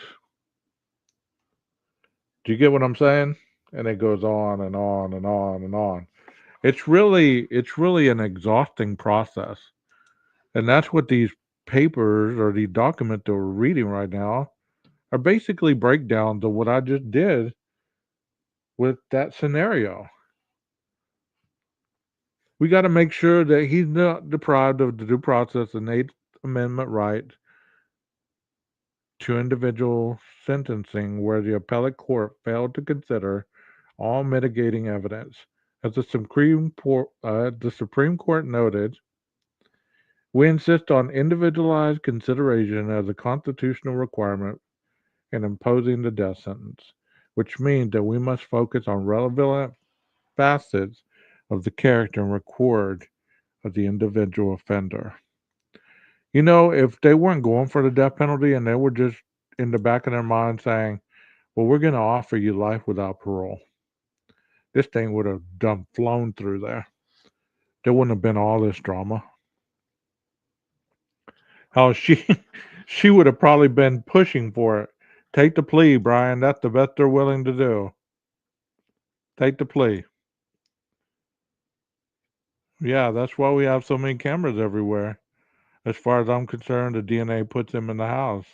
Do you get what I'm saying? And it goes on and on and on and on. It's really an exhausting process. And that's what these papers or the document that we're reading right now are basically breakdowns of what I just did with that scenario. We got to make sure that he's not deprived of the due process and Eighth Amendment right to individual sentencing where the appellate court failed to consider all mitigating evidence. As the Supreme Court noted, we insist on individualized consideration as a constitutional requirement in imposing the death sentence, which means that we must focus on relevant facets of the character and record of the individual offender. If they weren't going for the death penalty and they were just in the back of their mind saying, well, we're going to offer you life without parole, this thing would have done flown through there. There wouldn't have been all this drama. How she she would have probably been pushing for it. Take the plea, Brian. That's the best they're willing to do. Take the plea. Yeah, that's why we have so many cameras everywhere. As far as I'm concerned, the DNA puts him in the house.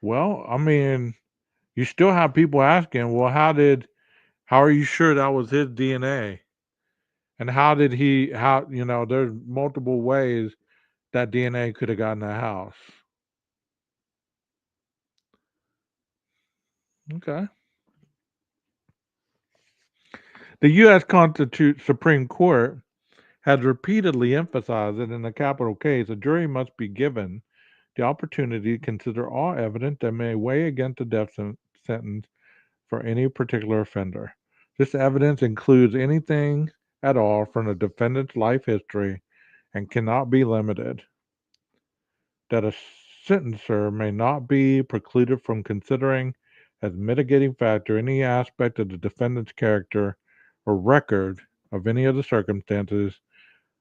Well, I mean, you still have people asking, well, how are you sure that was his DNA? And there's multiple ways that DNA could have gotten in the house. Okay. The U.S. Supreme Court has repeatedly emphasized that in a capital case, a jury must be given the opportunity to consider all evidence that may weigh against the death sentence for any particular offender. This evidence includes anything at all from the defendant's life history and cannot be limited. That a sentencer may not be precluded from considering as mitigating factor any aspect of the defendant's character or record of any of the circumstances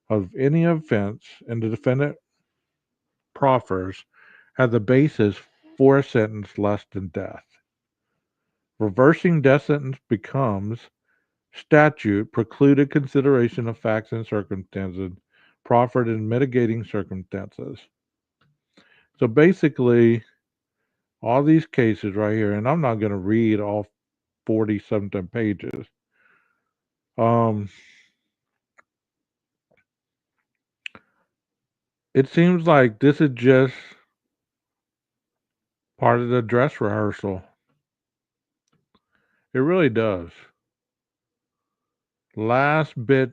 of any offense and the defendant proffers as a basis for a sentence less than death. Reversing death sentence becomes statute precluded consideration of facts and circumstances proffered in mitigating circumstances. So basically, all these cases right here, and I'm not going to read all 40 something pages. It seems like this is just part of the dress rehearsal. It really does. Last bit,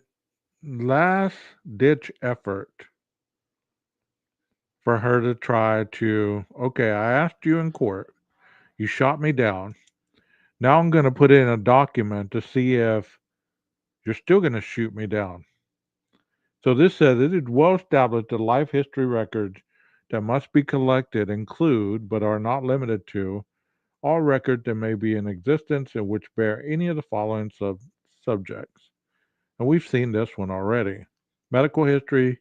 last ditch effort for her to try to, okay, I asked you in court, you shot me down. Now I'm going to put in a document to see if you're still going to shoot me down. So this says it is well established that life history records that must be collected include, but are not limited to, all records that may be in existence and which bear any of the following subjects. And we've seen this one already: medical history,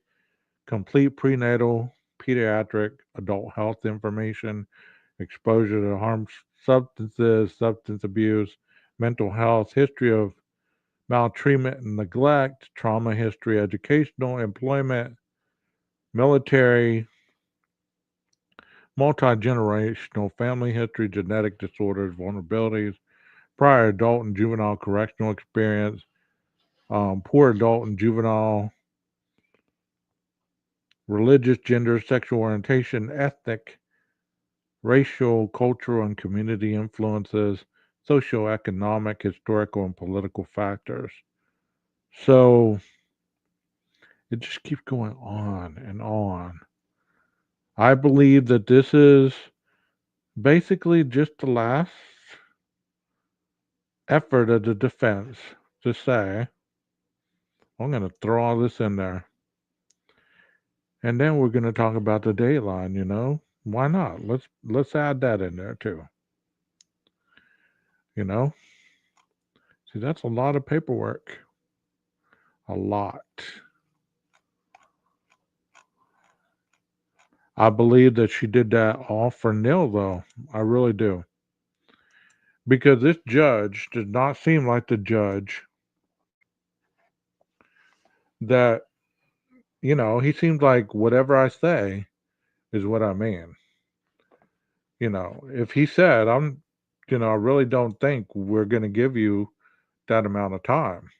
complete prenatal, pediatric, adult health information, exposure to harm substances, substance abuse, mental health, history of maltreatment and neglect, trauma history, educational, employment, military, multi generational family history, genetic disorders, vulnerabilities, prior adult and juvenile correctional experience, poor adult and juvenile, religious, gender, sexual orientation, ethnic, racial, cultural, and community influences, socioeconomic, historical, and political factors. So it just keeps going on and on. I believe that this is basically just the last effort of the defense to say, I'm going to throw all this in there. And then we're going to talk about the dateline, you know? Why not? Let's add that in there too. You know? See, that's a lot of paperwork. A lot. I believe that she did that all for nil, though. I really do. Because this judge did not seem like the judge that, he seems like whatever I say is what I mean. If he said, I really don't think we're going to give you that amount of time,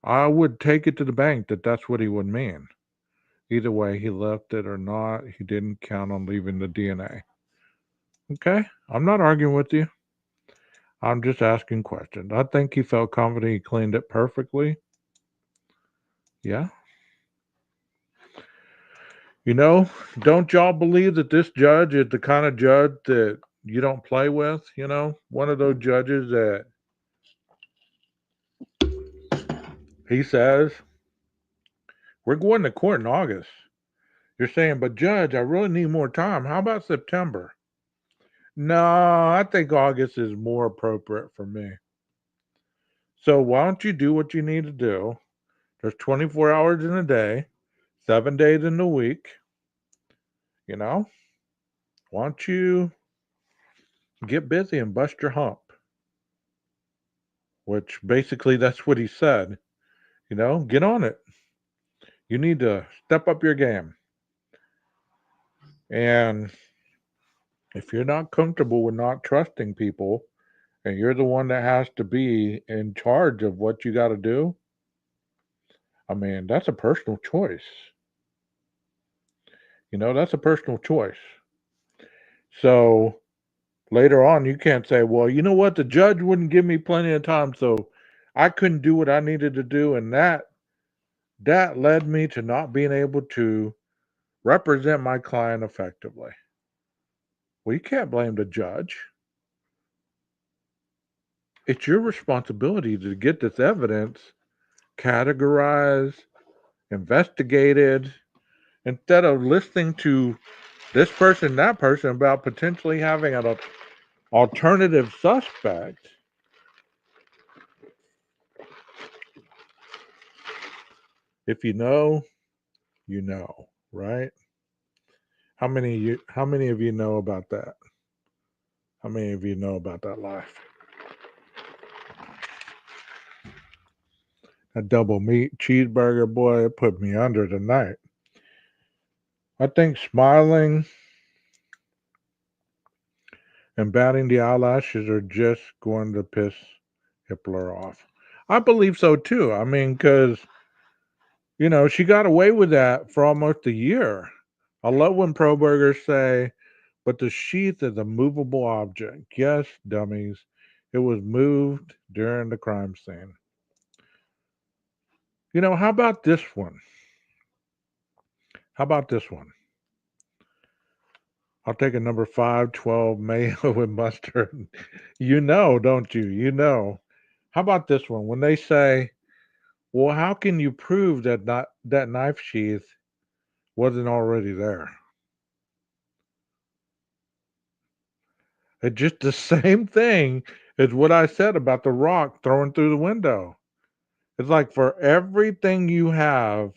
I would take it to the bank that that's what he would mean. Either way, he left it or not, he didn't count on leaving the DNA. Okay? I'm not arguing with you. I'm just asking questions. I think he felt confident he cleaned it perfectly. Yeah. Don't y'all believe that this judge is the kind of judge that you don't play with? One of those judges that he says, we're going to court in August. You're saying, but Judge, I really need more time. How about September? No, I think August is more appropriate for me. So why don't you do what you need to do? There's 24 hours in a day, 7 days in the week. Why don't you get busy and bust your hump? Which basically that's what he said. Get on it. You need to step up your game. And if you're not comfortable with not trusting people and you're the one that has to be in charge of what you got to do, I mean, that's a personal choice. That's a personal choice. So later on, you can't say, well, you know what? The judge wouldn't give me plenty of time, so I couldn't do what I needed to do. And that led me to not being able to represent my client effectively. Well, you can't blame the judge. It's your responsibility to get this evidence categorized, investigated, instead of listening to this person, that person about potentially having an alternative suspect. If you know, you know, right? How many of you know about that? How many of you know about that life? That double meat cheeseburger, boy, it put me under tonight. I think smiling and batting the eyelashes are just going to piss Hitler off. I believe so too. I mean, because She got away with that for almost a year. I love when pro burgers say, but the sheath is a movable object. Yes, dummies. It was moved during the crime scene. How about this one? How about this one? I'll take a number 512 mayo with mustard. Don't you? How about this one? When they say, well, how can you prove that that knife sheath wasn't already there? It's just the same thing as what I said about the rock thrown through the window. It's like for everything you have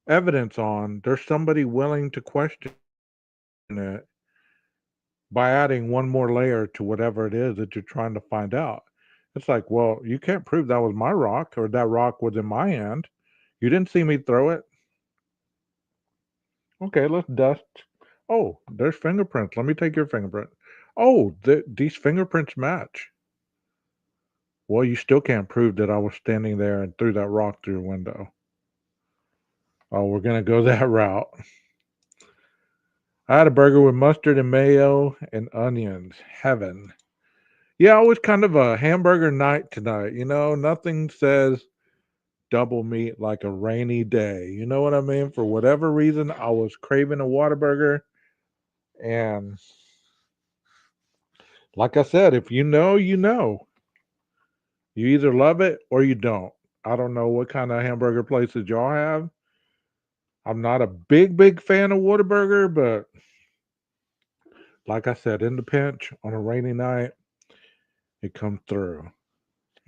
evidence on, there's somebody willing to question it by adding one more layer to whatever it is that you're trying to find out. It's like, well, you can't prove that was my rock or that rock was in my hand. You didn't see me throw it. Okay, let's dust. Oh, there's fingerprints. Let me take your fingerprint. Oh, these fingerprints match. Well, you still can't prove that I was standing there and threw that rock through your window. Oh, we're going to go that route. I had a burger with mustard and mayo and onions. Heaven. Yeah, it was kind of a hamburger night tonight. Nothing says double meat like a rainy day. You know what I mean? For whatever reason, I was craving a Whataburger. And like I said, if you know, you know. You either love it or you don't. I don't know what kind of hamburger places y'all have. I'm not a big fan of Whataburger, but like I said, in the pinch on a rainy night, it comes through,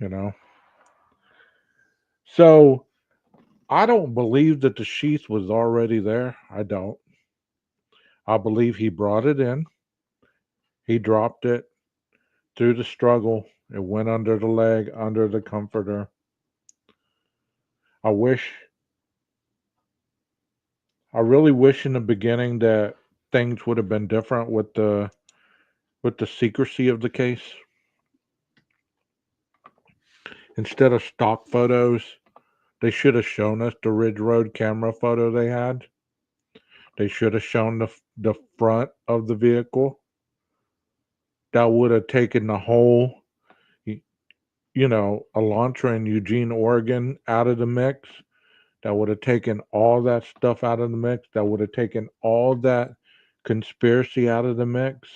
you know? So I don't believe that the sheath was already there. I don't. I believe he brought it in. He dropped it through the struggle. It went under the leg, under the comforter. I wish, I really wish in the beginning that things would have been different with the secrecy of the case. Instead of stock photos, they should have shown us the Ridge Road camera photo they had. They should have shown the front of the vehicle. That would have taken the whole, Elantra in Eugene, Oregon out of the mix. That would have taken all that stuff out of the mix. That would have taken all that conspiracy out of the mix.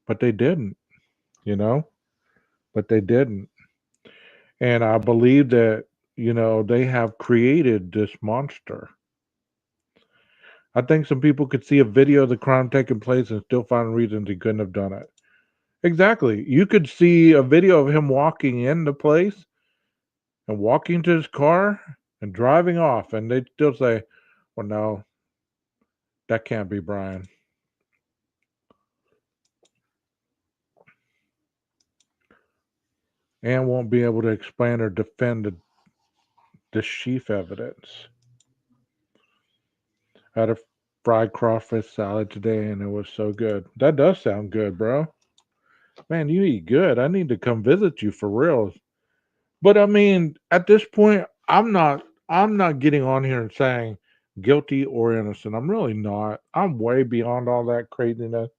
But they didn't, you know? But they didn't. And I believe that, they have created this monster. I think some people could see a video of the crime taking place and still find reasons he couldn't have done it. Exactly. You could see a video of him walking in the place and walking to his car and driving off, and they'd still say, well, no, that can't be Brian. And won't be able to explain or defend the sheaf evidence. I had a fried crawfish salad today, and it was so good. That does sound good, bro. Man, you eat good. I need to come visit you for real. But I mean, at this point, I'm not getting on here and saying guilty or innocent. I'm really not. I'm way beyond all that craziness.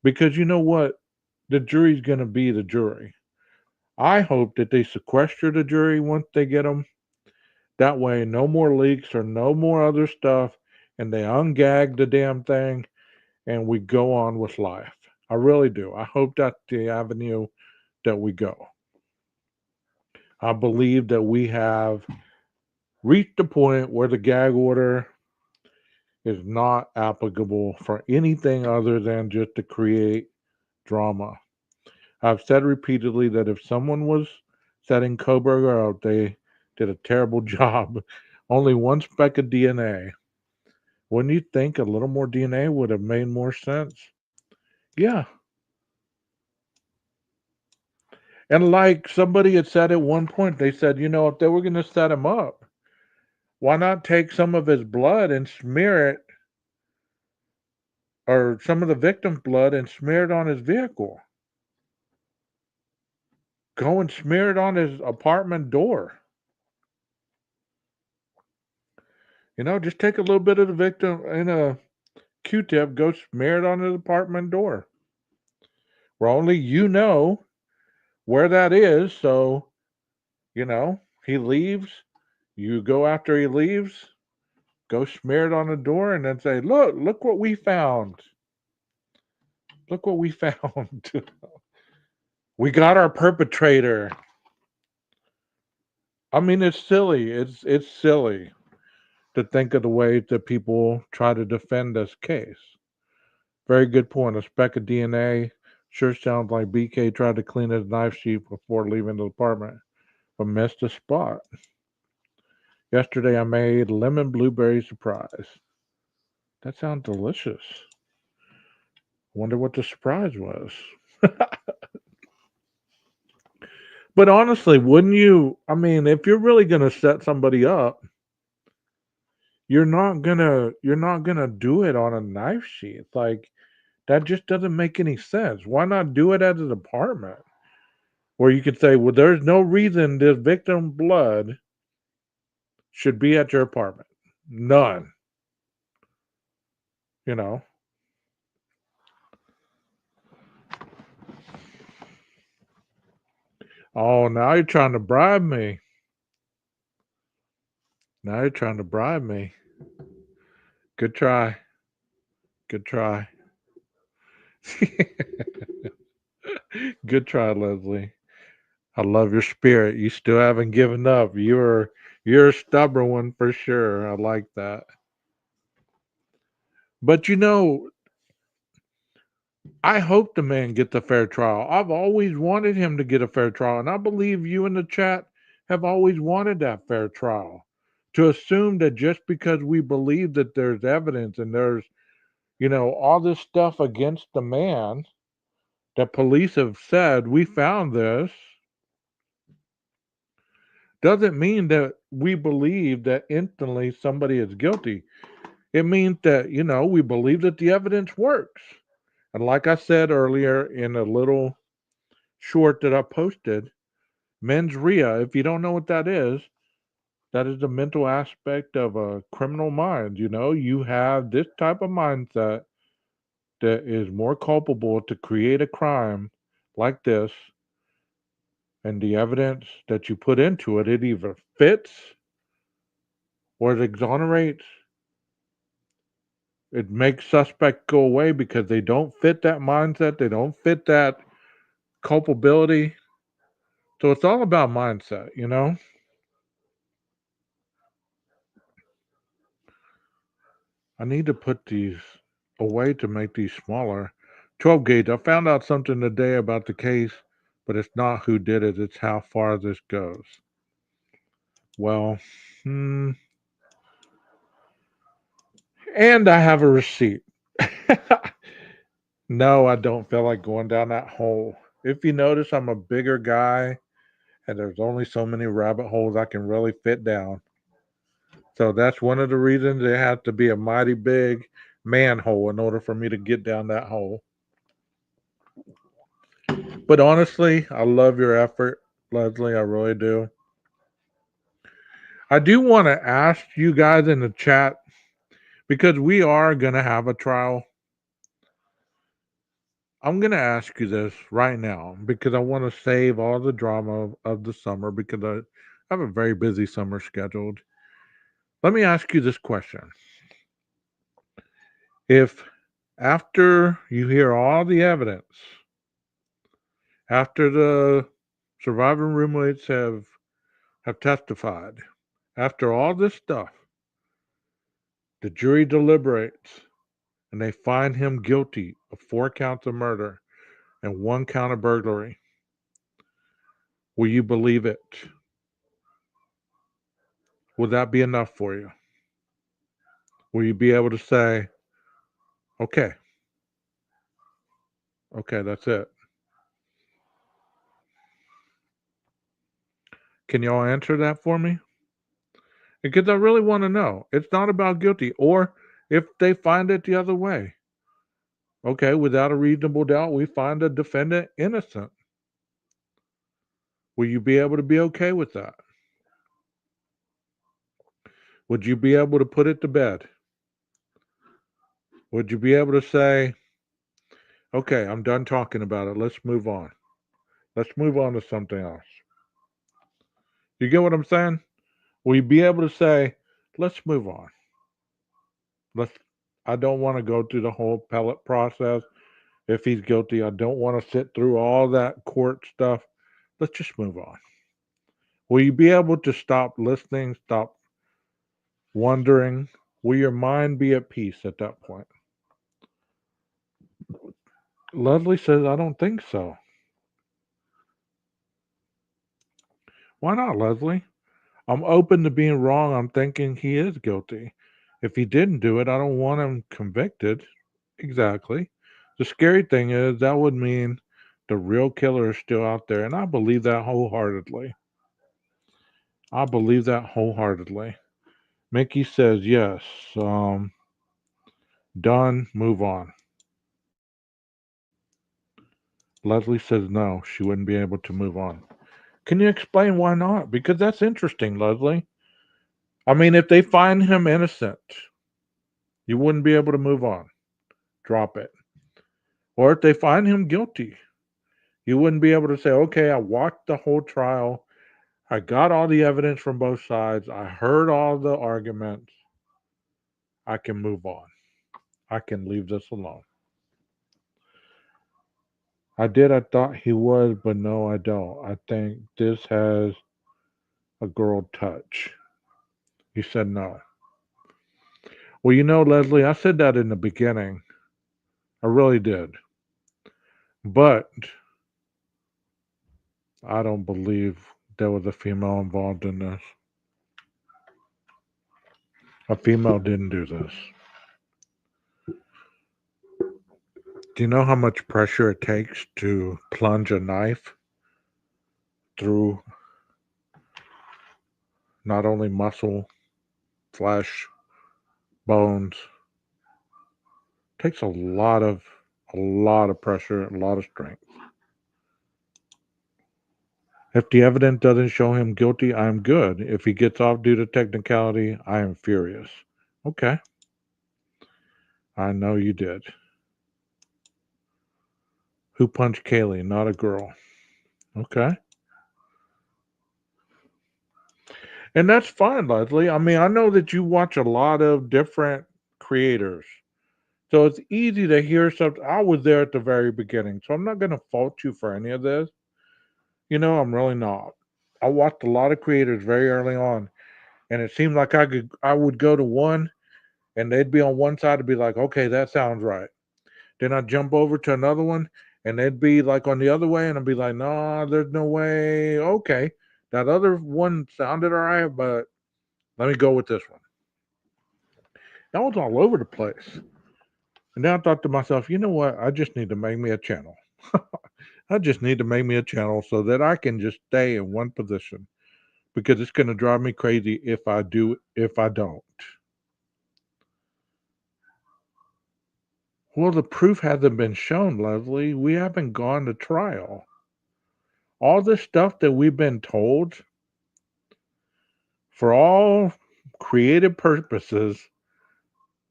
Because you know what? The jury's gonna be the jury. I hope that they sequester the jury once they get them. That way, no more leaks or no more other stuff, and they ungag the damn thing, and we go on with life. I really do. I hope that's the avenue that we go. I believe that we have reached the point where the gag order is not applicable for anything other than just to create drama. I've said repeatedly that if someone was setting Koberger up, they did a terrible job. Only one speck of DNA. Wouldn't you think a little more DNA would have made more sense? Yeah. And like somebody had said at one point, they said, if they were going to set him up, why not take some of his blood and smear it, or some of the victim's blood and smear it on his vehicle? Go and smear it on his apartment door. Just take a little bit of the victim in a Q-tip, go smear it on his apartment door. Where only you know where that is. So, he leaves. You go after he leaves, go smear it on the door, and then say, look what we found. Look what we found. We got our perpetrator. I mean, it's silly. It's silly to think of the way that people try to defend this case. Very good point. A speck of DNA sure sounds like BK tried to clean his knife sheath before leaving the apartment, but missed the spot. Yesterday I made lemon blueberry surprise. That sounds delicious. Wonder what the surprise was. But honestly, wouldn't you? I mean, if you're really gonna set somebody up, you're not gonna do it on a knife sheath. Like that just doesn't make any sense. Why not do it at an apartment where you could say, well, there's no reason this victim blood should be at your apartment. None. You know. Oh, now you're trying to bribe me. Now you're trying to bribe me. Good try. Good try. Good try, Leslie. I love your spirit. You still haven't given up. You're a stubborn one for sure. I like that. But I hope the man gets a fair trial. I've always wanted him to get a fair trial, and I believe you in the chat have always wanted that fair trial. To assume that just because we believe that there's evidence and there's, all this stuff against the man that police have said we found this doesn't mean that we believe that instantly somebody is guilty. It means that, we believe that the evidence works. And like I said earlier in a little short that I posted, mens rea, if you don't know what that is the mental aspect of a criminal mind. You have this type of mindset that is more culpable to create a crime like this, and the evidence that you put into it, it either fits or it exonerates. It makes suspect go away because they don't fit that mindset, they don't fit that culpability. So it's all about mindset. I need to put these away to make these smaller. 12 gauge. I found out something today about the case, but it's not who did it, it's how far this goes. Well, and I have a receipt. No, I don't feel like going down that hole. If you notice, I'm a bigger guy, and there's only so many rabbit holes I can really fit down. So that's one of the reasons it has to be a mighty big manhole in order for me to get down that hole. But honestly, I love your effort, Leslie. I really do. I do want to ask you guys in the chat because we are going to have a trial. I'm going to ask you this right now because I want to save all the drama of the summer because I have a very busy summer scheduled. Let me ask you this question. If after you hear all the evidence, after the surviving roommates have testified, after all this stuff, the jury deliberates and they find him guilty of 4 counts of murder and 1 count of burglary, will you believe it? Will that be enough for you? Will you be able to say, okay, that's it? Can y'all answer that for me? Because I really want to know. It's not about guilty. Or if they find it the other way. Okay, without a reasonable doubt, we find the defendant innocent. Will you be able to be okay with that? Would you be able to put it to bed? Would you be able to say, okay, I'm done talking about it. Let's move on. Let's move on to something else. You get what I'm saying? Will you be able to say, let's move on? Let's I don't want to go through the whole appellate process. If he's guilty, I don't want to sit through all that court stuff. Let's just move on. Will you be able to stop listening, stop wondering? Will your mind be at peace at that point? Leslie says, I don't think so. Why not, Leslie? I'm open to being wrong. I'm thinking he is guilty. If he didn't do it, I don't want him convicted. Exactly. The scary thing is that would mean the real killer is still out there, and I believe that wholeheartedly. I believe that wholeheartedly. Mickey says yes. Done. Move on. Leslie says no. She wouldn't be able to move on. Can you explain why not? Because that's interesting, Leslie. I mean, if they find him innocent, you wouldn't be able to move on. Drop it. Or if they find him guilty, you wouldn't be able to say, okay, I watched the whole trial. I got all the evidence from both sides. I heard all the arguments. I can move on. I can leave this alone. I thought he was, but no, I don't. I think this has a girl touch. He said no. Well, Leslie, I said that in the beginning. I really did. But I don't believe there was a female involved in this. A female didn't do this. Do you know how much pressure it takes to plunge a knife through not only muscle, flesh, bones? It takes a lot of pressure, a lot of strength. If the evidence doesn't show him guilty, I am good. If he gets off due to technicality, I am furious. Okay. I know you did. Who punched Kaylee? Not a girl. Okay. And that's fine, Leslie. I mean, I know that you watch a lot of different creators. So it's easy to hear something. I was there at the very beginning, so I'm not going to fault you for any of this. I'm really not. I watched a lot of creators very early on, and it seemed like I would go to one, and they'd be on one side and be like, okay, that sounds right. Then I'd jump over to another one, and they'd be like on the other way, and I'd be like, no, there's no way. Okay, that other one sounded all right, but let me go with this one. That was all over the place. And then I thought to myself, you know what? I just need to make me a channel. I just need to make me a channel so that I can just stay in one position, because it's going to drive me crazy if I don't. Well, the proof hasn't been shown, Leslie. We haven't gone to trial. All this stuff that we've been told, for all creative purposes,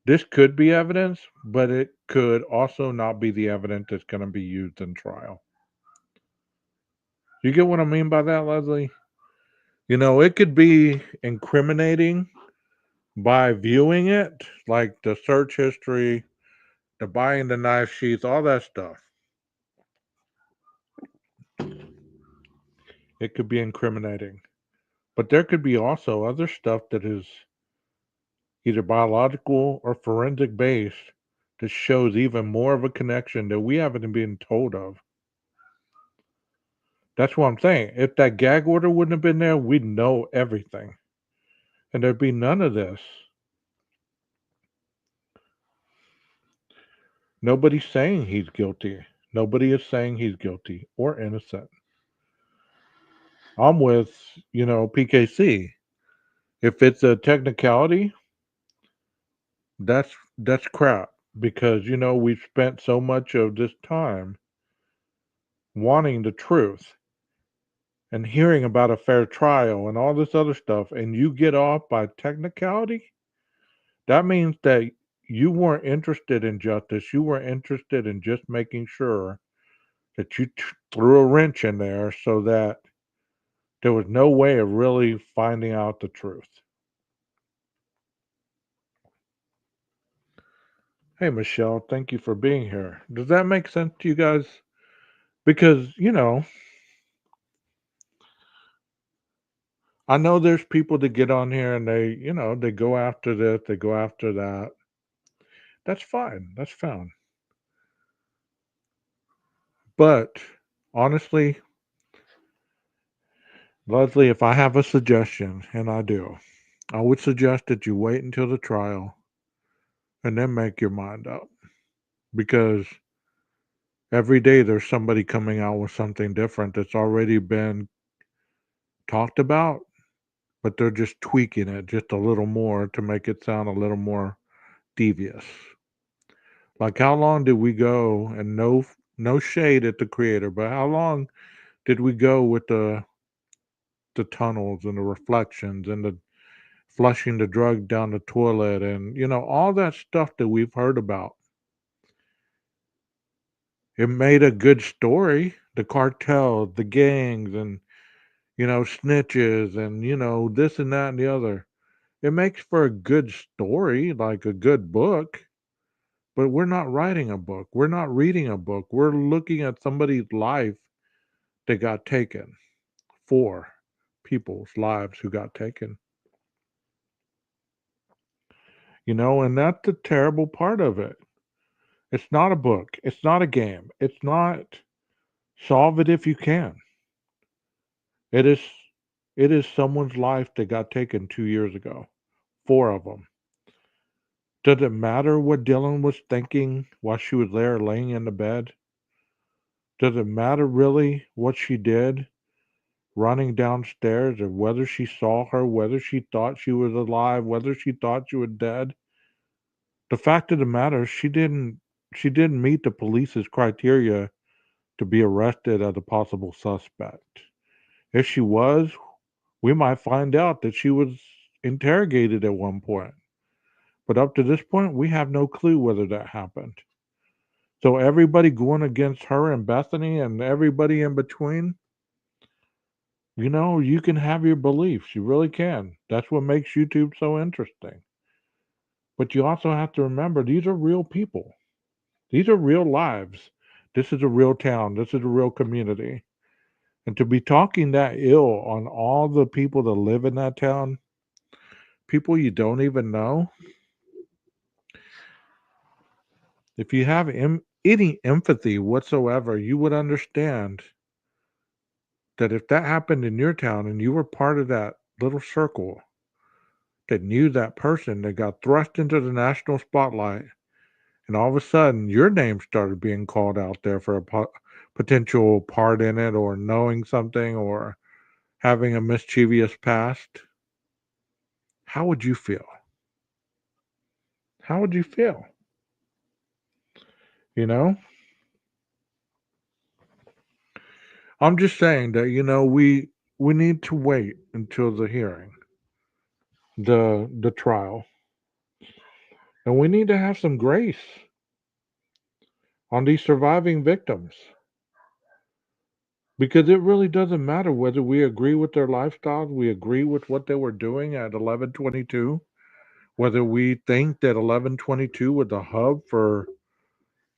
this could be evidence, but it could also not be the evidence that's going to be used in trial. You get what I mean by that, Leslie? It could be incriminating by viewing it, like the search history, the buying the knife sheath, all that stuff. It could be incriminating. But there could be also other stuff that is either biological or forensic based that shows even more of a connection that we haven't been told of. That's what I'm saying. If that gag order wouldn't have been there, we'd know everything. And there'd be none of this. Nobody's saying he's guilty. Nobody is saying he's guilty or innocent. I'm with, PKC. If it's a technicality, that's crap, because we've spent so much of this time wanting the truth. and hearing about a fair trial and all this other stuff, and you get off by technicality, that means that you weren't interested in justice. You were interested in just making sure that you threw a wrench in there so that there was no way of really finding out the truth. Hey, Michelle, thank you for being here. Does that make sense to you guys? Because, I know there's people that get on here and they go after this, they go after that. That's fine. That's fine. But honestly, Leslie, if I have a suggestion, and I do, I would suggest that you wait until the trial and then make your mind up. Because every day there's somebody coming out with something different that's already been talked about, but they're just tweaking it just a little more to make it sound a little more devious. Like how long did we go, and no shade at the creator, but how long did we go with the tunnels and the reflections and the flushing the drug down the toilet and all that stuff that we've heard about? It made a good story. The cartel, the gangs, and snitches, and this and that and the other. It makes for a good story, like a good book. But we're not writing a book. We're not reading a book. We're looking at somebody's life that got taken. 4 people's lives who got taken. And that's the terrible part of it. It's not a book. It's not a game. It's not solve it if you can. It is someone's life that got taken 2 years ago. 4 of them. Does it matter what Dylan was thinking while she was there laying in the bed? Does it matter really what she did running downstairs, or whether she saw her, whether she thought she was alive, whether she thought she was dead? The fact of the matter is she didn't meet the police's criteria to be arrested as a possible suspect. If she was, we might find out that she was interrogated at one point. But up to this point, we have no clue whether that happened. So everybody going against her and Bethany and everybody in between, you can have your beliefs. You really can. That's what makes YouTube so interesting. But you also have to remember these are real people. These are real lives. This is a real town. This is a real community. And to be talking that ill on all the people that live in that town, people you don't even know, if you have any empathy whatsoever, you would understand that if that happened in your town and you were part of that little circle that knew that person that got thrust into the national spotlight, and all of a sudden your name started being called out there for a potential part in it, or knowing something, or having a mischievous past, how would you feel? How would you feel? You know? I'm just saying that, we need to wait until the hearing, the trial. And we need to have some grace on these surviving victims. Because it really doesn't matter whether we agree with their lifestyles, we agree with what they were doing at 1122, whether we think that 1122 was a hub for,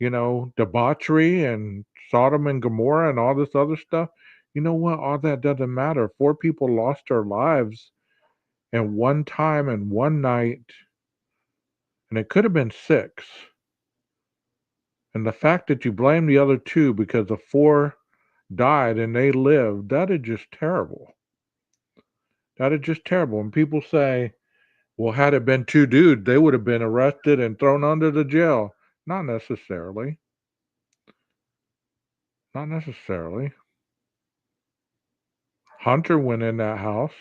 debauchery and Sodom and Gomorrah and all this other stuff. You know what? All that doesn't matter. 4 people lost their lives in one time and one night, and it could have been 6. And the fact that you blame the other 2 because the 4 died and they lived, that is just terrible. That is just terrible. And people say, well, had it been 2 dudes, they would have been arrested and thrown under the jail. Not necessarily. Not necessarily. Hunter went in that house.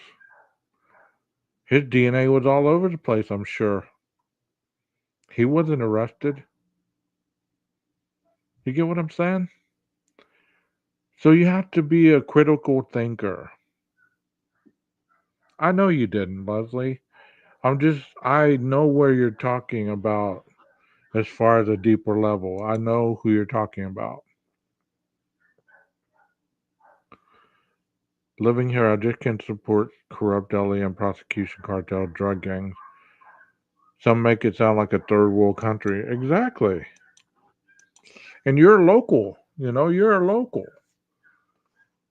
His DNA was all over the place, I'm sure. He wasn't arrested. You get what I'm saying? So you have to be a critical thinker. I know you didn't, Leslie. I know where you're talking about as far as a deeper level. I know who you're talking about. Living here, I just can't support corrupt LA and prosecution cartel drug gangs. Some make it sound like a third world country. Exactly. And you're local. You're a local.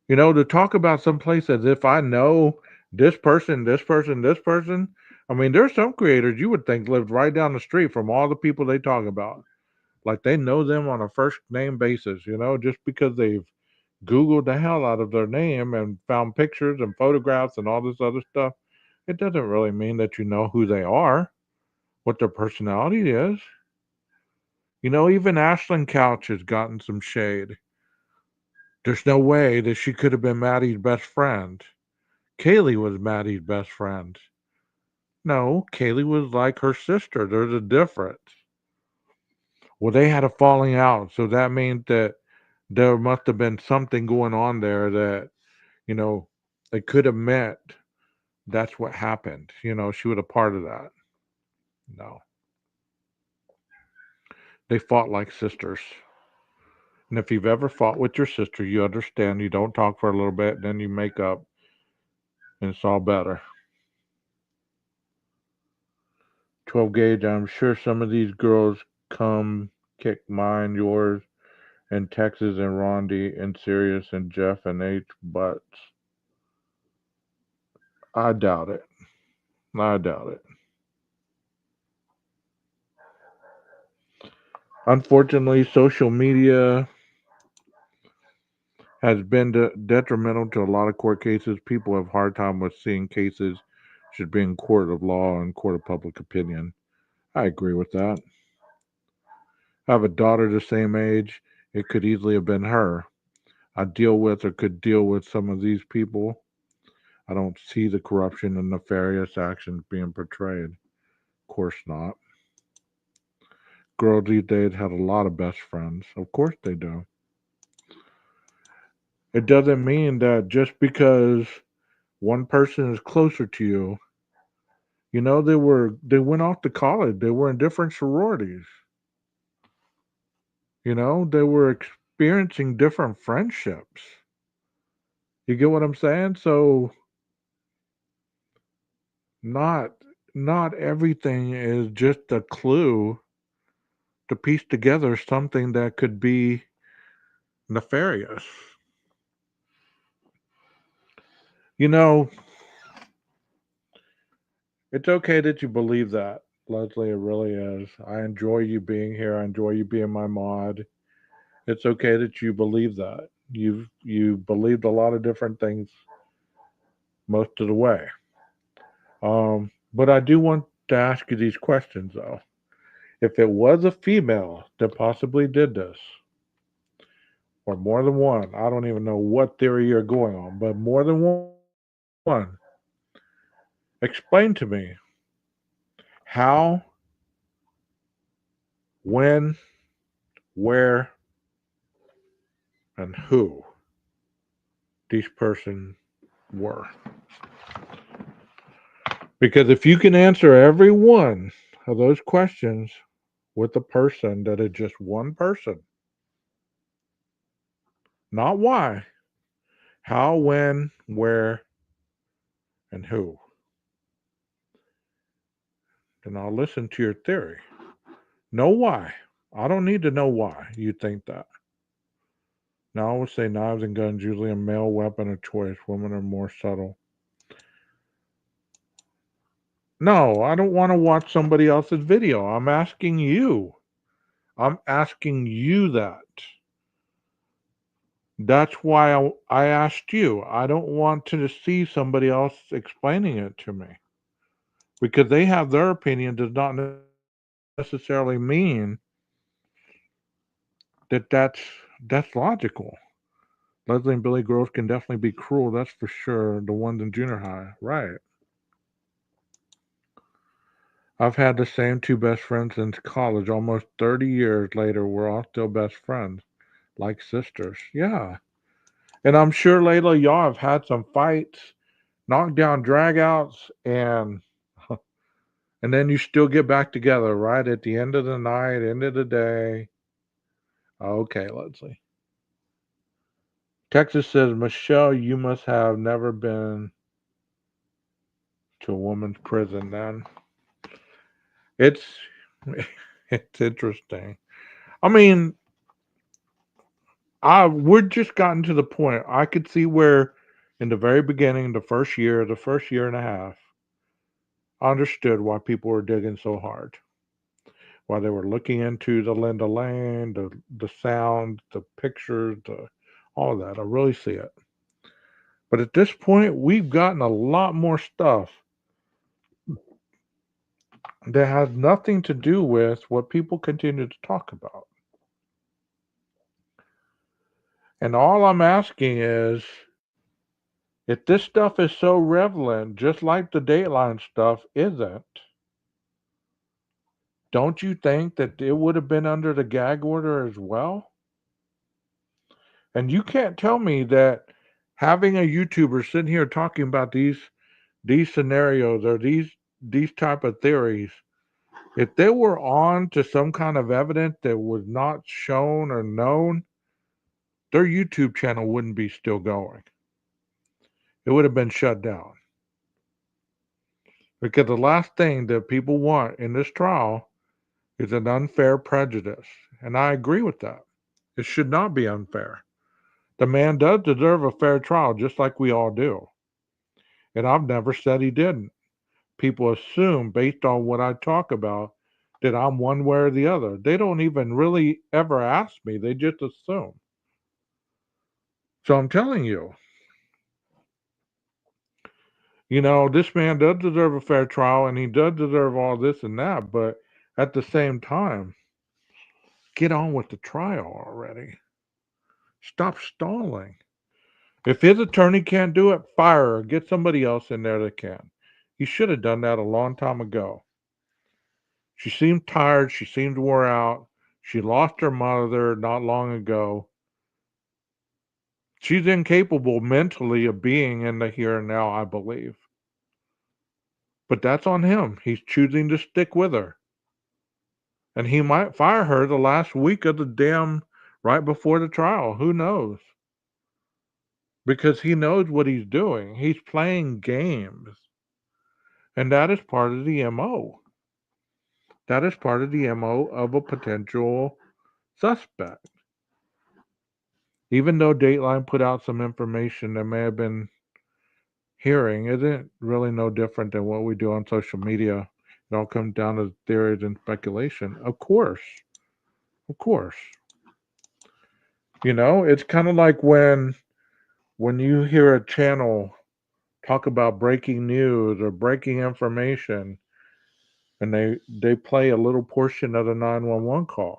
To talk about some place as if I know this person, this person, this person. I mean, there's some creators you would think lived right down the street from all the people they talk about. Like they know them on a first name basis, just because they've Googled the hell out of their name and found pictures and photographs and all this other stuff. It doesn't really mean that you know who they are, what their personality is. Even Ashlyn Couch has gotten some shade. There's no way that she could have been Maddie's best friend. Kaylee was Maddie's best friend. No, Kaylee was like her sister. There's a difference. Well, they had a falling out, so that means that there must have been something going on there that, you know, they could have met. That's what happened. She was a part of that. No. They fought like sisters. And if you've ever fought with your sister, you understand you don't talk for a little bit, and then you make up, and it's all better. 12 gauge, I'm sure some of these girls come kick mine, yours, and Texas, and Rondi, and Sirius, and Jeff, and H butts. I doubt it. I doubt it. Unfortunately, social media has been detrimental to a lot of court cases. People have a hard time with seeing cases should be in court of law and court of public opinion. I agree with that. I have a daughter the same age. It could easily have been her. I deal with or could deal with some of these people. I don't see the corruption and nefarious actions being portrayed. Of course not. Girls these days have a lot of best friends. Of course they do. It doesn't mean that just because one person is closer to you, they went off to college. They were in different sororities. They were experiencing different friendships. You get what I'm saying? So not not everything is just a clue to piece together something that could be nefarious. You know, it's okay that you believe that, Leslie. It really is. I enjoy you being here. I enjoy you being my mod. It's okay that you believe that. You believed a lot of different things most of the way. But I do want to ask you these questions though. If it was a female that possibly did this, or more than one, I don't even know what theory you're going on, but more than one, explain to me how, when, where, and who these persons were. Because if you can answer every one of those questions with a person that is just one person, not why, how, when, where, and who, then I'll listen to your theory. Know why. I don't need to know why you think that. Now, I would say knives and guns usually a male weapon of choice. Women are more subtle. No, I don't want to watch somebody else's video. I'm asking you. I'm asking you that. That's why I asked you. I don't want to see somebody else explaining it to me. Because they have their opinion does not necessarily mean that that's logical. Leslie and Billy girls can definitely be cruel, that's for sure. The ones in junior high. Right. I've had the same two best friends since college. Almost 30 years later, we're all still best friends. Like sisters. Yeah. And I'm sure, Layla, y'all have had some fights, knockdown dragouts, and then you still get back together right at the end of the night, end of the day. Okay, let's see. Texas says, Michelle, you must have never been to a woman's prison then. It's it's interesting. I mean, we're just gotten to the point. I could see where in the very beginning, the first year and a half, I understood why people were digging so hard. Why they were looking into the Linda Lane, the sound, the pictures, all of that. I really see it. But at this point, we've gotten a lot more stuff that has nothing to do with what people continue to talk about. And all I'm asking is, if this stuff is so relevant, just like the Dateline stuff isn't, don't you think that it would have been under the gag order as well? And you can't tell me that having a YouTuber sitting here talking about these scenarios or these type of theories, if they were on to some kind of evidence that was not shown or known, their YouTube channel wouldn't be still going. It would have been shut down. Because the last thing that people want in this trial is an unfair prejudice. And I agree with that. It should not be unfair. The man does deserve a fair trial, just like we all do. And I've never said he didn't. People assume, based on what I talk about, that I'm one way or the other. They don't even really ever ask me, they just assume. So I'm telling you, this man does deserve a fair trial and he does deserve all this and that, but at the same time, get on with the trial already. Stop stalling. If his attorney can't do it, fire her. Get somebody else in there that can. He should have done that a long time ago. She seemed tired. She seemed wore out. She lost her mother not long ago. She's incapable mentally of being in the here and now, I believe. But that's on him. He's choosing to stick with her. And he might fire her the last week of the damn right before the trial. Who knows? Because he knows what he's doing. He's playing games. And that is part of the MO. That is part of the MO of a potential suspect. Even though Dateline put out some information that may have been hearing, isn't really no different than what we do on social media. It all comes down to theories and speculation. Of course. Of course. It's kind of like when you hear a channel talk about breaking news or breaking information and they play a little portion of the 911 call.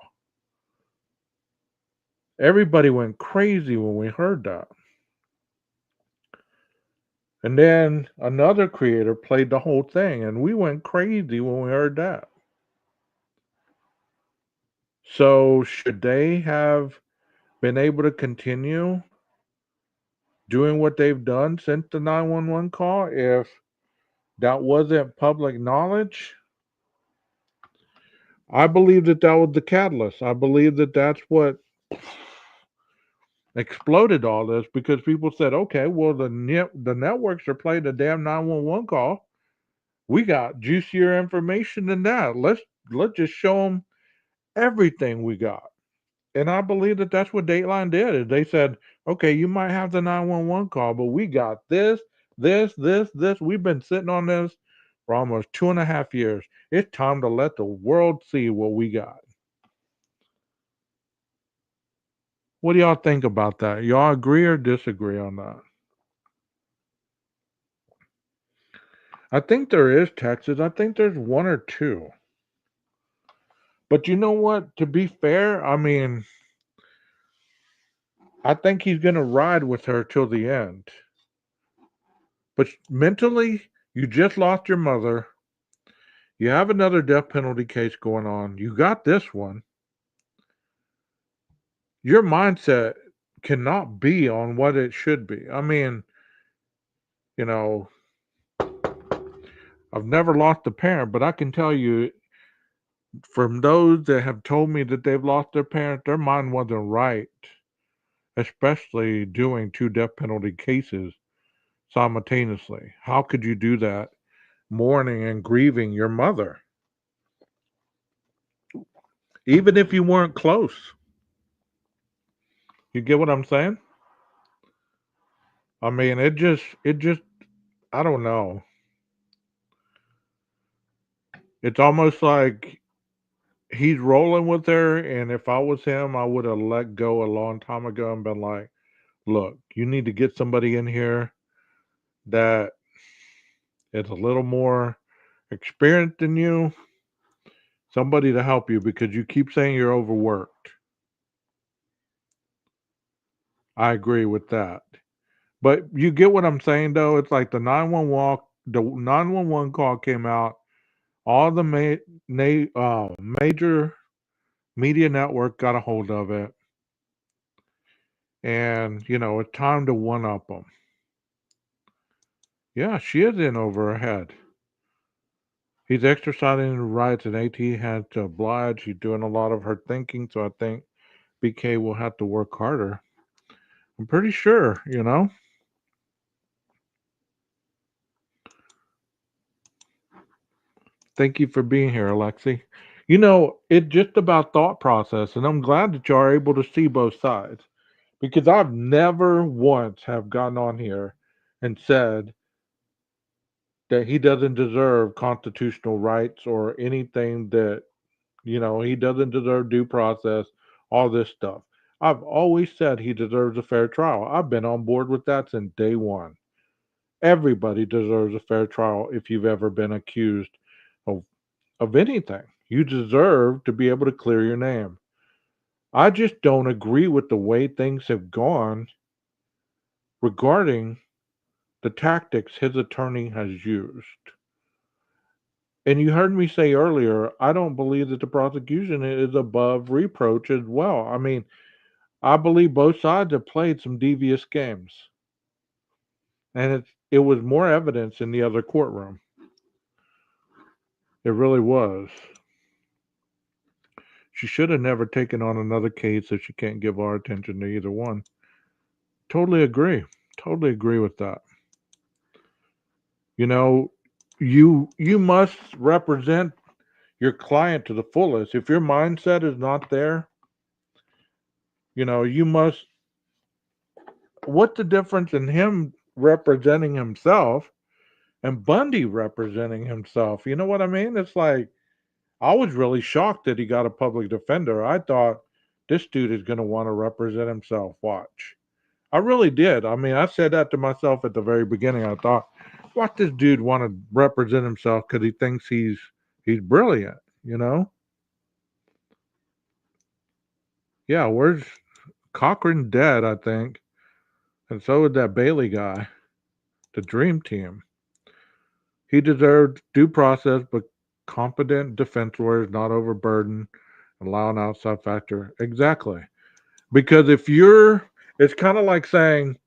Everybody went crazy when we heard that. And then another creator played the whole thing, and we went crazy when we heard that. So, should they have been able to continue doing what they've done since the 911 call if that wasn't public knowledge? I believe that was the catalyst. I believe that that's what exploded all this because people said, okay, well, the networks are playing the damn 911 call. We got juicier information than that. Let's just show them everything we got. And I believe that that's what Dateline did. Is they said, okay, you might have the 911 call, but we got this. We've been sitting on this for almost 2.5 years. It's time to let the world see what we got. What do y'all think about that? Y'all agree or disagree on that? I think there is, Texas. I think there's one or two. But you know what? To be fair, I mean, I think he's going to ride with her till the end. But mentally, you just lost your mother. You have another death penalty case going on. You got this one. Your mindset cannot be on what it should be. I mean, you know, I've never lost a parent, but I can tell you from those that have told me that they've lost their parent, their mind wasn't right, especially doing two death penalty cases simultaneously. How could you do that? Mourning and grieving your mother, even if you weren't close. You get what I'm saying? I mean, it just, I don't know. It's almost like he's rolling with her, and if I was him, I would have let go a long time ago and been like, look, you need to get somebody in here that is a little more experienced than you, somebody to help you because you keep saying you're overworked. I agree with that. But you get what I'm saying, though. It's like the 911 call came out. All the major media network got a hold of it, and it's time to one up them. Yeah, she is in over her head. He's exercising his rights, and AT has to oblige. She's doing a lot of her thinking, so I think BK will have to work harder. I'm pretty sure. Thank you for being here, Alexi. It's just about thought process, and I'm glad that you are able to see both sides because I've never once have gotten on here and said that he doesn't deserve constitutional rights or anything that, he doesn't deserve due process, all this stuff. I've always said he deserves a fair trial. I've been on board with that since day one. Everybody deserves a fair trial if you've ever been accused of anything. You deserve to be able to clear your name. I just don't agree with the way things have gone regarding the tactics his attorney has used. And you heard me say earlier, I don't believe that the prosecution is above reproach as well. I mean, I believe both sides have played some devious games. And it was more evidence in the other courtroom. It really was. She should have never taken on another case if she can't give our attention to either one. Totally agree. Totally agree with that. You know, you must represent your client to the fullest. If your mindset is not there, you must. What's the difference in him representing himself and Bundy representing himself? You know what I mean? It's like I was really shocked that he got a public defender. I thought this dude is going to want to represent himself. Watch. I really did. I mean, I said that to myself at the very beginning. I thought, what this dude want to represent himself because he thinks he's brilliant, you know? Yeah, where's Cochran dead, I think. And so is that Bailey guy, the dream team. He deserved due process, but competent defense lawyers, not overburdened, allow an outside factor. Exactly. Because it's kind of like saying,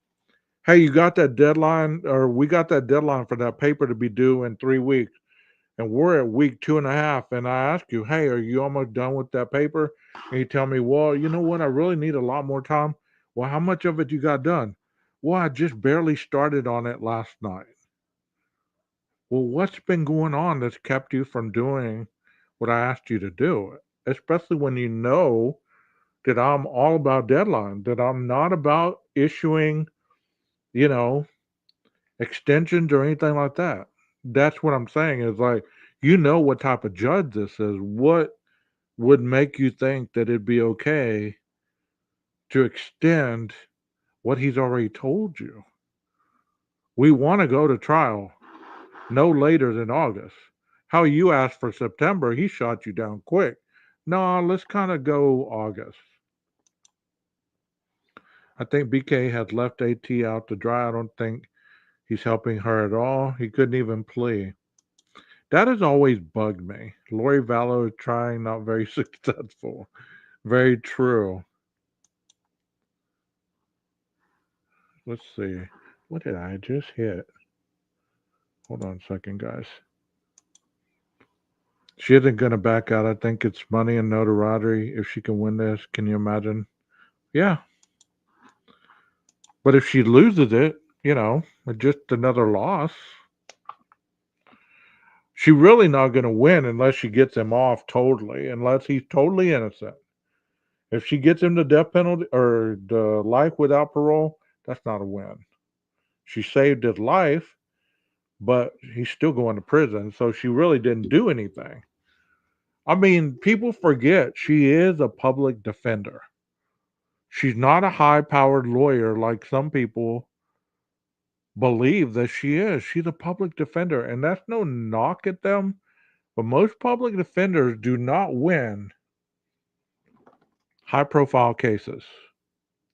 hey, you got that deadline, or we got that deadline for that paper to be due in 3 weeks, and we're at week 2.5, and I ask you, hey, are you almost done with that paper? And you tell me, well, you know what, I really need a lot more time. Well, how much of it you got done? Well, I just barely started on it last night. Well, what's been going on that's kept you from doing what I asked you to do? Especially when you know that I'm all about deadline, that I'm not about issuing, you know, extensions or anything like that. That's what I'm saying is like, what type of judge this is. What would make you think that it'd be okay to extend what he's already told you? We want to go to trial no later than August. How you asked for September, he shot you down quick. No, let's kind of go August. I think BK has left AT out to dry. I don't think he's helping her at all. He couldn't even plea. That has always bugged me. Lori Vallow is trying, not very successful. Very true. Let's see. What did I just hit? Hold on a second, guys. She isn't going to back out. I think it's money and notoriety. If she can win this, can you imagine? Yeah. But if she loses it, it's just another loss. She really not going to win unless she gets him off totally, unless he's totally innocent. If she gets him the death penalty or the life without parole, that's not a win. She saved his life, but he's still going to prison, so she really didn't do anything. I mean, people forget she is a public defender. She's not a high powered lawyer like some people believe that she is. She's a public defender, and that's no knock at them. But most public defenders do not win high profile cases.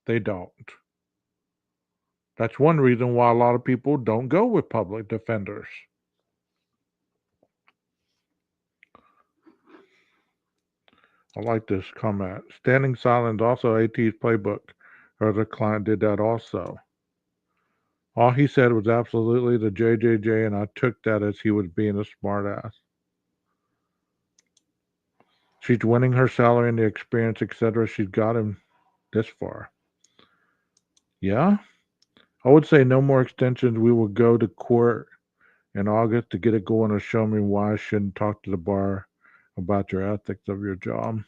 They don't. That's one reason why a lot of people don't go with public defenders. I like this comment. Standing silent also AT's playbook. Her other client did that also. All he said was absolutely the JJJ, and I took that as he was being a smartass. She's winning her salary and the experience, etc. She's got him this far. Yeah? I would say no more extensions. We will go to court in August to get it going or show me why I shouldn't talk to the bar about your ethics of your job.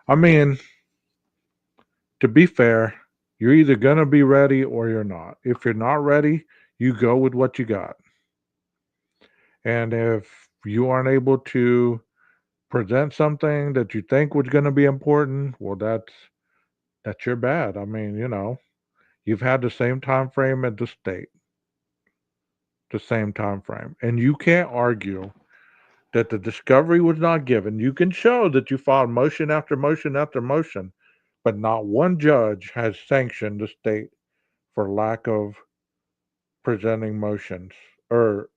I mean, to be fair, you're either going to be ready or you're not. If you're not ready, you go with what you got. And if you aren't able to present something that you think was going to be important, well, that's your bad. I mean, you've had the same time frame as the state, the same time frame, and you can't argue that the discovery was not given. You can show that you filed motion after motion after motion, but not one judge has sanctioned the state for lack of presenting motions or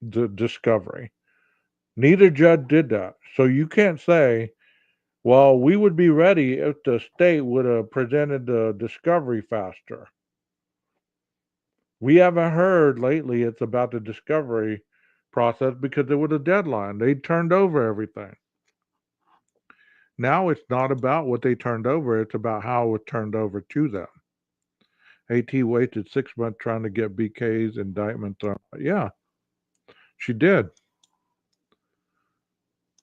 the discovery. Neither judge did that. So you can't say, well, we would be ready if the state would have presented the discovery faster. We haven't heard lately it's about the discovery process because there was a deadline. They turned over everything. Now it's not about what they turned over, it's about how it was turned over to them. AT waited 6 months trying to get BK's indictment thrown. Yeah, she did.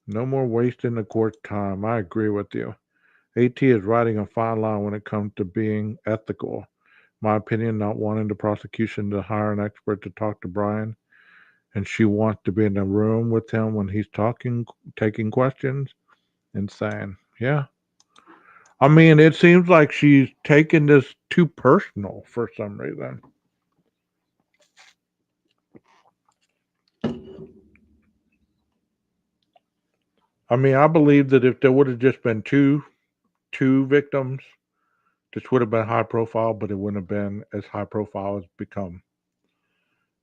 No more wasting the court's time. I agree with you. AT is riding a fine line when it comes to being ethical. My opinion, not wanting the prosecution to hire an expert to talk to Brian, and she wants to be in the room with him when he's talking, taking questions, and saying, yeah. I mean, it seems like she's taking this too personal for some reason. I mean, I believe that if there would have just been two victims, this would have been high profile, but it wouldn't have been as high profile as become.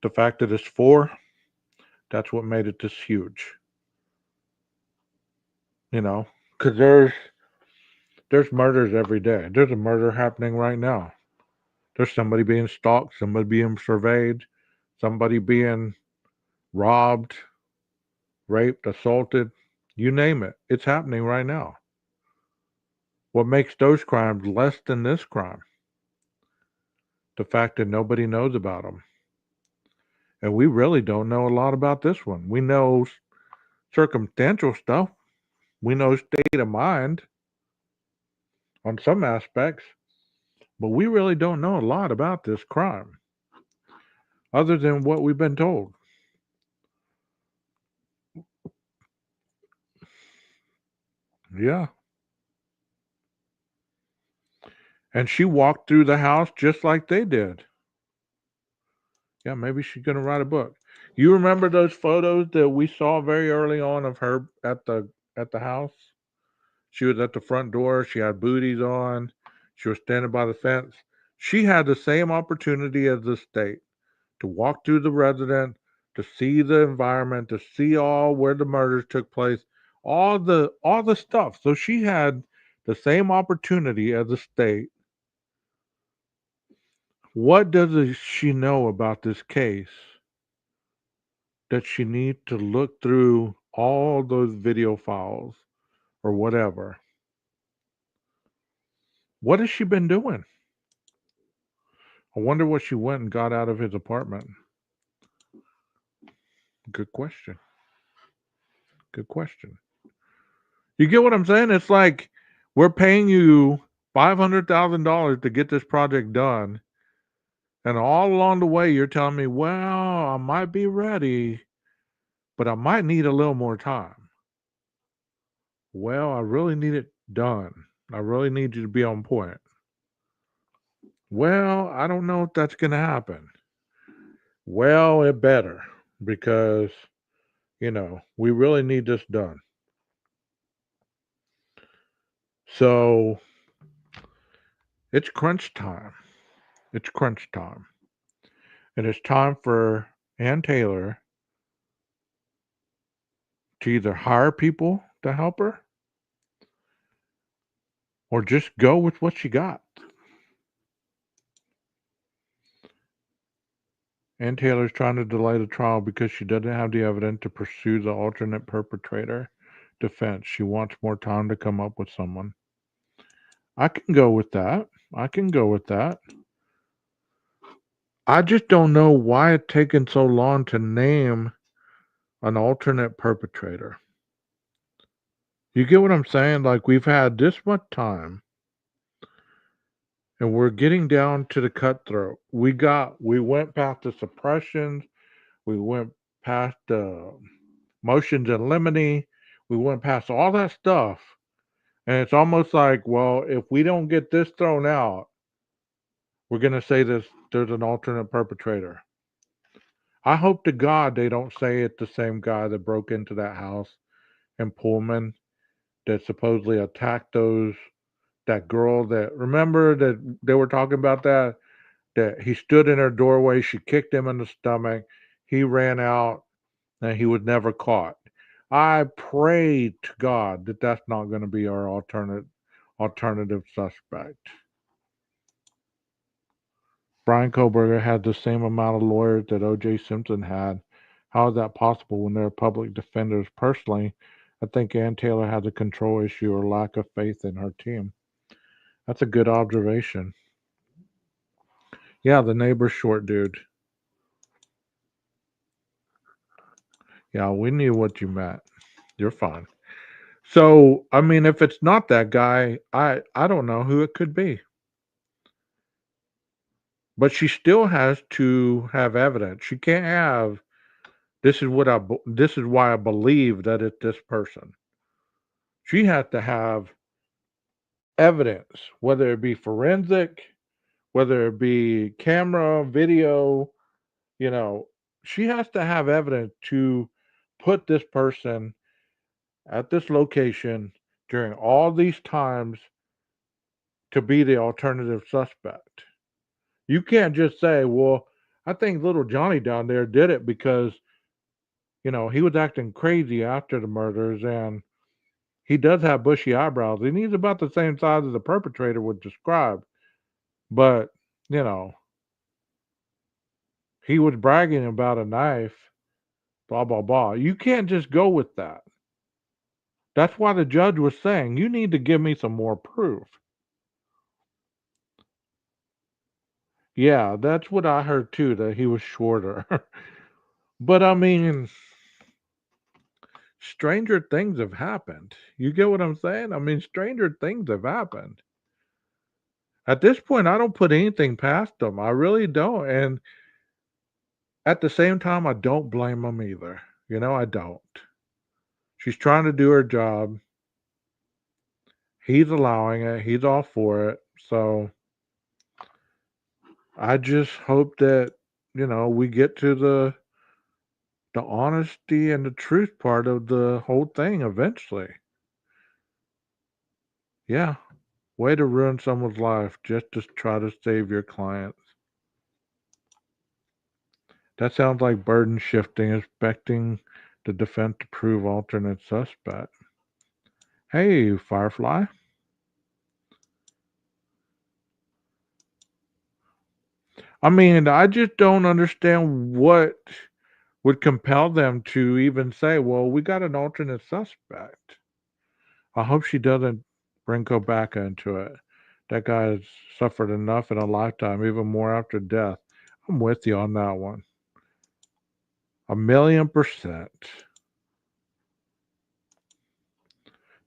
The fact that it's 4, that's what made it this huge. Because there's murders every day. There's a murder happening right now. There's somebody being stalked, somebody being surveyed, somebody being robbed, raped, assaulted, you name it. It's happening right now. What makes those crimes less than this crime? The fact that nobody knows about them. And we really don't know a lot about this one. We know circumstantial stuff. We know state of mind on some aspects, but we really don't know a lot about this crime other than what we've been told. Yeah. And she walked through the house just like they did. Yeah, maybe she's going to write a book. You remember those photos that we saw very early on of her at the house? She was at the front door. She had booties on. She was standing by the fence. She had the same opportunity as the state to walk through the residence, to see the environment, to see all where the murders took place, all the stuff. So she had the same opportunity as the state What does she know about this case that she needs to look through all those video files or whatever? What has she been doing? I wonder what she went and got out of his apartment. Good question. Good question. You get what I'm saying? It's like we're paying you $500,000 to get this project done. And all along the way, you're telling me, well, I might be ready, but I might need a little more time. Well, I really need it done. I really need you to be on point. Well, I don't know if that's going to happen. Well, it better because, we really need this done. So it's crunch time. It's crunch time. And it's time for Ann Taylor to either hire people to help her or just go with what she got. Ann Taylor's trying to delay the trial because she doesn't have the evidence to pursue the alternate perpetrator defense. She wants more time to come up with someone. I can go with that. I can go with that. I just don't know why it's taken so long to name an alternate perpetrator. You get what I'm saying? Like, we've had this much time and we're getting down to the cutthroat. We went past the suppressions, we went past the motions in limine, we went past all that stuff, and it's almost like, well, if we don't get this thrown out, we're gonna say there's an alternate perpetrator. I hope to God they don't say it's the same guy that broke into that house in Pullman that supposedly attacked that girl that, remember that they were talking about that he stood in her doorway, she kicked him in the stomach, he ran out, and he was never caught. I pray to God that that's not going to be our alternative suspect. Brian Koberger had the same amount of lawyers that O.J. Simpson had. How is that possible when they're public defenders? Personally, I think Ann Taylor has a control issue or lack of faith in her team. That's a good observation. Yeah, the neighbor's short dude. Yeah, we knew what you meant. You're fine. So, I mean, if it's not that guy, I don't know who it could be. But she still has to have evidence. She can't have this is why I believe that it's this person. She has to have evidence, whether it be forensic, whether it be camera, video, you know, she has to have evidence to put this person at this location during all these times to be the alternative suspect. You can't just say, well, I think little Johnny down there did it because, he was acting crazy after the murders and he does have bushy eyebrows and he's about the same size as the perpetrator would describe. But, you know, he was bragging about a knife, blah, blah, blah. You can't just go with that. That's why the judge was saying, you need to give me some more proof. Yeah, that's what I heard too, that he was shorter. But I mean, stranger things have happened. You get what I'm saying? I mean, stranger things have happened. At this point, I don't put anything past them. I really don't. And at the same time, I don't blame them either. I don't. She's trying to do her job. He's allowing it. He's all for it. So I just hope that, we get to the honesty and the truth part of the whole thing eventually. Yeah. Way to ruin someone's life just to try to save your clients. That sounds like burden shifting, expecting the defense to prove alternate suspect. Hey, Firefly. I mean, I just don't understand what would compel them to even say, "Well, we got an alternate suspect." I hope she doesn't bring Kobaka into it. That guy has suffered enough in a lifetime, even more after death. I'm with you on that one. 1,000,000%.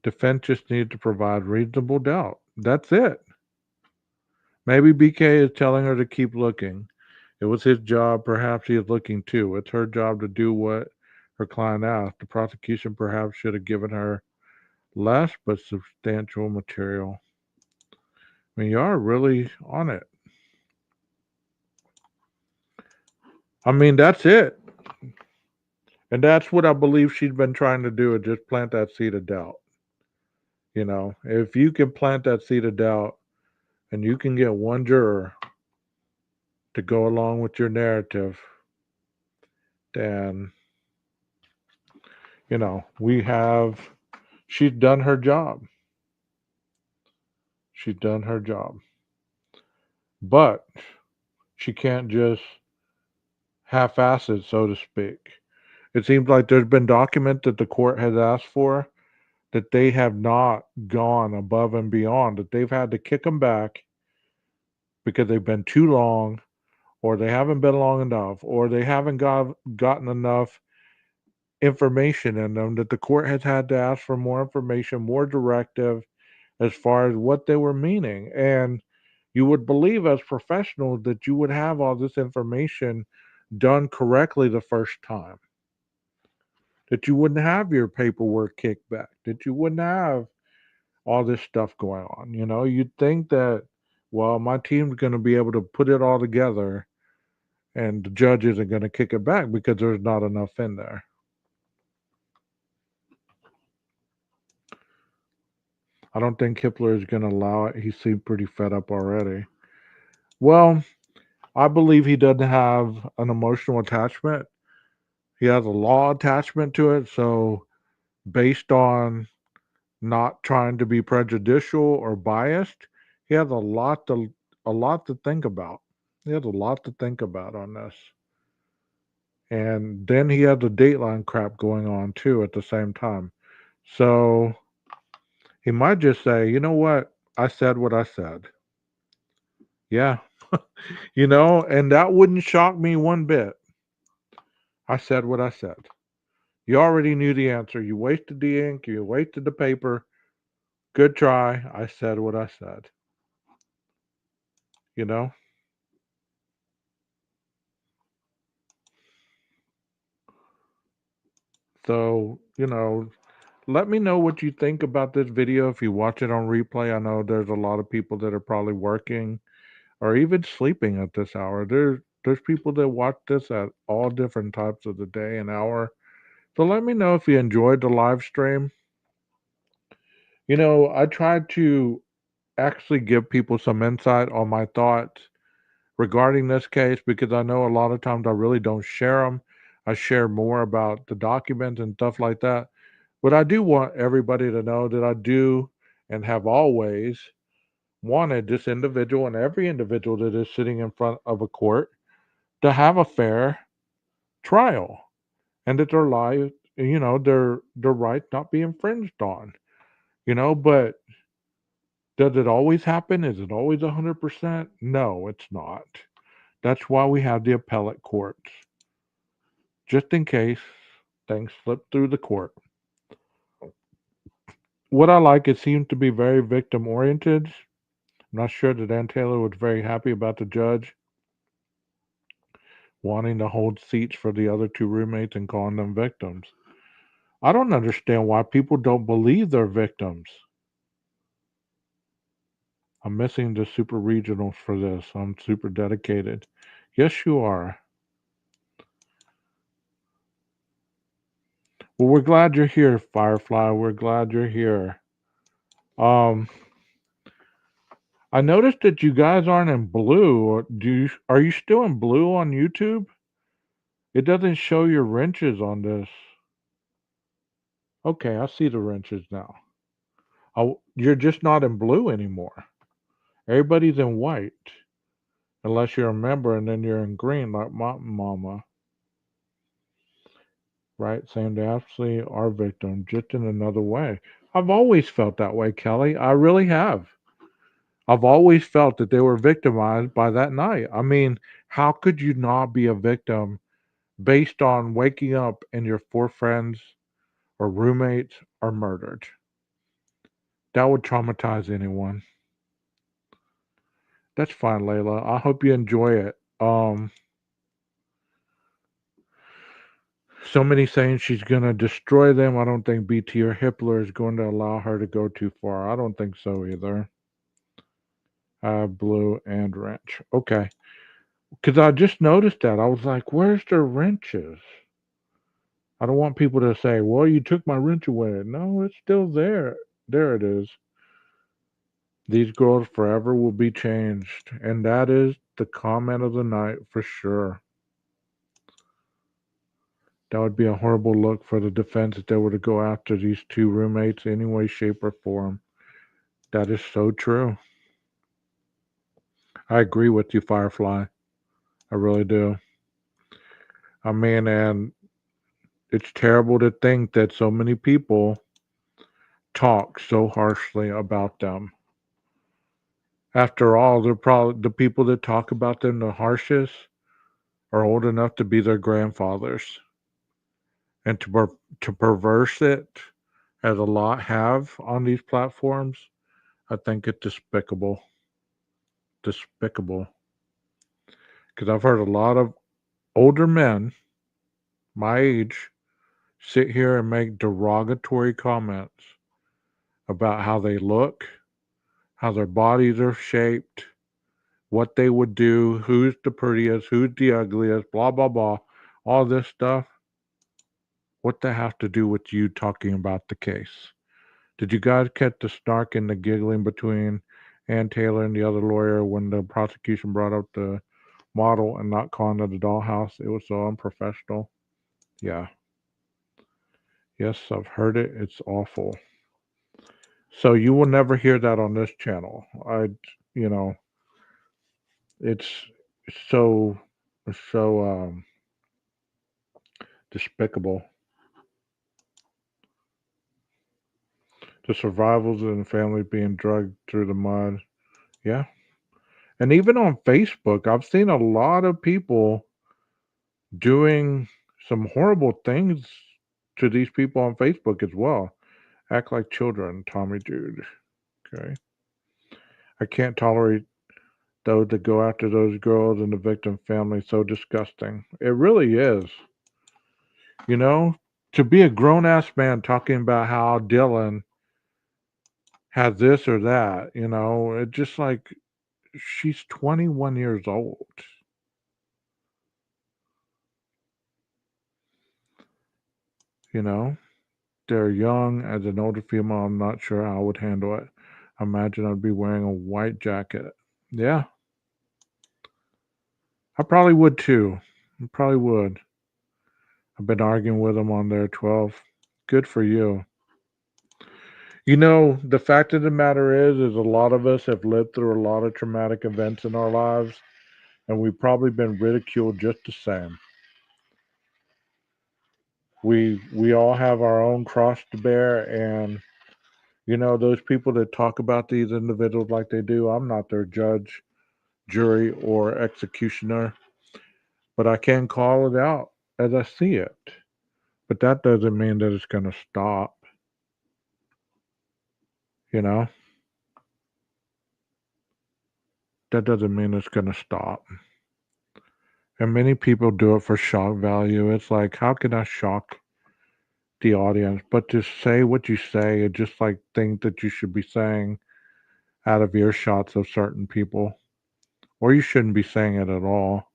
Defense just needed to provide reasonable doubt. That's it. Maybe BK is telling her to keep looking. It was his job. Perhaps he is looking too. It's her job to do what her client asked. The prosecution perhaps should have given her less but substantial material. I mean, you are really on it. I mean, that's it. And that's what I believe she's been trying to do, is just plant that seed of doubt. If you can plant that seed of doubt and you can get one juror to go along with your narrative, then, she's done her job. She's done her job. But she can't just half ass it, so to speak. It seems like there's been documents that the court has asked for that they have not gone above and beyond, that they've had to kick them back because they've been too long, or they haven't been long enough, or they haven't gotten enough information in them, that the court has had to ask for more information, more directive as far as what they were meaning. And you would believe, as professionals, that you would have all this information done correctly the first time, that you wouldn't have your paperwork kicked back, that you wouldn't have all this stuff going on. You'd think that, well, my team's going to be able to put it all together and the judge isn't going to kick it back because there's not enough in there. I don't think Kipler is going to allow it. He seemed pretty fed up already. Well, I believe he doesn't have an emotional attachment. He has a law attachment to it. So, based on not trying to be prejudicial or biased, he has a lot to think about. He has a lot to think about on this. And then he has the Dateline crap going on too at the same time. So he might just say, you know what? I said what I said. Yeah. And that wouldn't shock me one bit. I said what I said. You already knew the answer. You wasted the ink. You wasted the paper. Good try. I said what I said. You know? So, let me know what you think about this video if you watch it on replay. I know there's a lot of people that are probably working or even sleeping at this hour. There's people that watch this at all different types of the day and hour. So let me know if you enjoyed the live stream. I tried to actually give people some insight on my thoughts regarding this case, because I know a lot of times I really don't share them. I share more about the documents and stuff like that. But I do want everybody to know that I do and have always wanted this individual and every individual that is sitting in front of a court to have a fair trial, and that their lives, their rights not be infringed on. But does it always happen? Is it always 100%? No, it's not. That's why we have the appellate courts, just in case things slip through the court. What I like, it seems to be very victim oriented. I'm not sure that Ann Taylor was very happy about the judge wanting to hold seats for the other two roommates and calling them victims. I don't understand why people don't believe they're victims. I'm missing the super regionals for this. I'm super dedicated. Yes, you are. Well, we're glad you're here, Firefly. We're glad you're here. Um, I noticed that you guys aren't in blue. Are you still in blue on YouTube? It doesn't show your wrenches on this. Okay, I see the wrenches now. Oh, you're just not in blue anymore. Everybody's in white. unless you're a member and then you're in green like Mountain Mama, right? Saying they absolutely are victims, just in another way. I've always felt that way, Kelly. I really have. I've always felt that they were victimized by that night. I mean, how could you not be a victim based on waking up and your four friends or roommates are murdered? That would traumatize anyone. That's fine, Layla. I hope you enjoy it. So many saying she's gonna destroy them. I don't think BT or Hitler is going to allow her to go too far. I don't think so either. Blue and wrench. Okay. Because I just noticed that. I was like, where's the wrenches? I don't want people to say, well, you took my wrench away. No, it's still there. There it is. These girls forever will be changed. And that is the comment of the night for sure. That would be a horrible look for the defense if they were to go after these two roommates any way, shape, or form. That is so true. I agree with you, Firefly. I really do. I mean, and it's terrible to think that so many people talk so harshly about them. After all, they're probably the people that talk about them the harshest are old enough to be their grandfathers, and to perverse it, as a lot have on these platforms. I think it's despicable. Despicable. Because I've heard a lot of older men my age sit here and make derogatory comments about how they look, how their bodies are shaped, what they would do, who's the prettiest, who's the ugliest, blah, blah, blah. All this stuff. What that have to do with you talking about the case? Did you guys catch the snark and the giggling between Ann Taylor and the other lawyer when the prosecution brought up the model and not calling it a dollhouse? It was so unprofessional. Yeah. Yes, I've heard it. It's awful. So you will never hear that on this channel. You know, it's so, so despicable. The survivals and family being dragged through the mud. Yeah. And even on Facebook, I've seen a lot of people doing some horrible things to these people on Facebook as well. Act like children, Tommy Dude. Okay. I can't tolerate those that go after those girls and the victim family. So disgusting. It really is. You know, to be a grown ass man talking about how Dylan has this or that, it just like she's 21 years old. You know, they're young. As an older female, I'm not sure how I would handle it. I imagine I'd be wearing a white jacket. Yeah, I probably would too. I probably would. I've been arguing with them on their 12. Good for you. The fact of the matter is a lot of us have lived through a lot of traumatic events in our lives, and we've probably been ridiculed just the same. We all have our own cross to bear, and those people that talk about these individuals like they do, I'm not their judge, jury, or executioner, but I can call it out as I see it. But that doesn't mean that it's going to stop, you know? That doesn't mean it's going to stop. And many people do it for shock value. It's like, how can I shock the audience? But to say what you say, it's just like things that you should be saying out of earshots of certain people, or you shouldn't be saying it at all.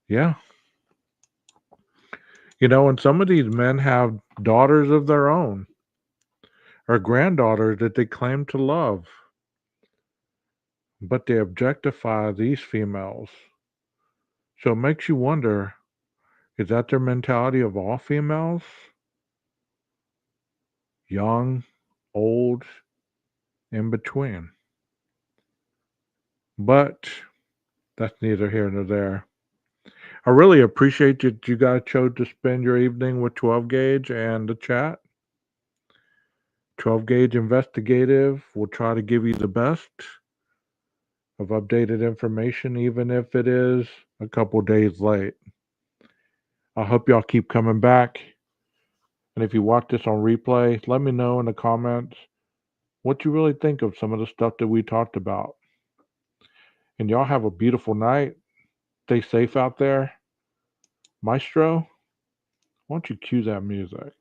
Yeah. And some of these men have daughters of their own or granddaughters that they claim to love, but they objectify these females. So it makes you wonder, is that their mentality of all females? Young, old, in between. But that's neither here nor there. I really appreciate that you guys chose to spend your evening with 12 Gauge and the chat. 12 Gauge Investigative will try to give you the best of updated information, even if it is a couple days late. I hope y'all keep coming back. And if you watch this on replay, let me know in the comments what you really think of some of the stuff that we talked about. And y'all have a beautiful night. Stay safe out there. Maestro, why don't you cue that music?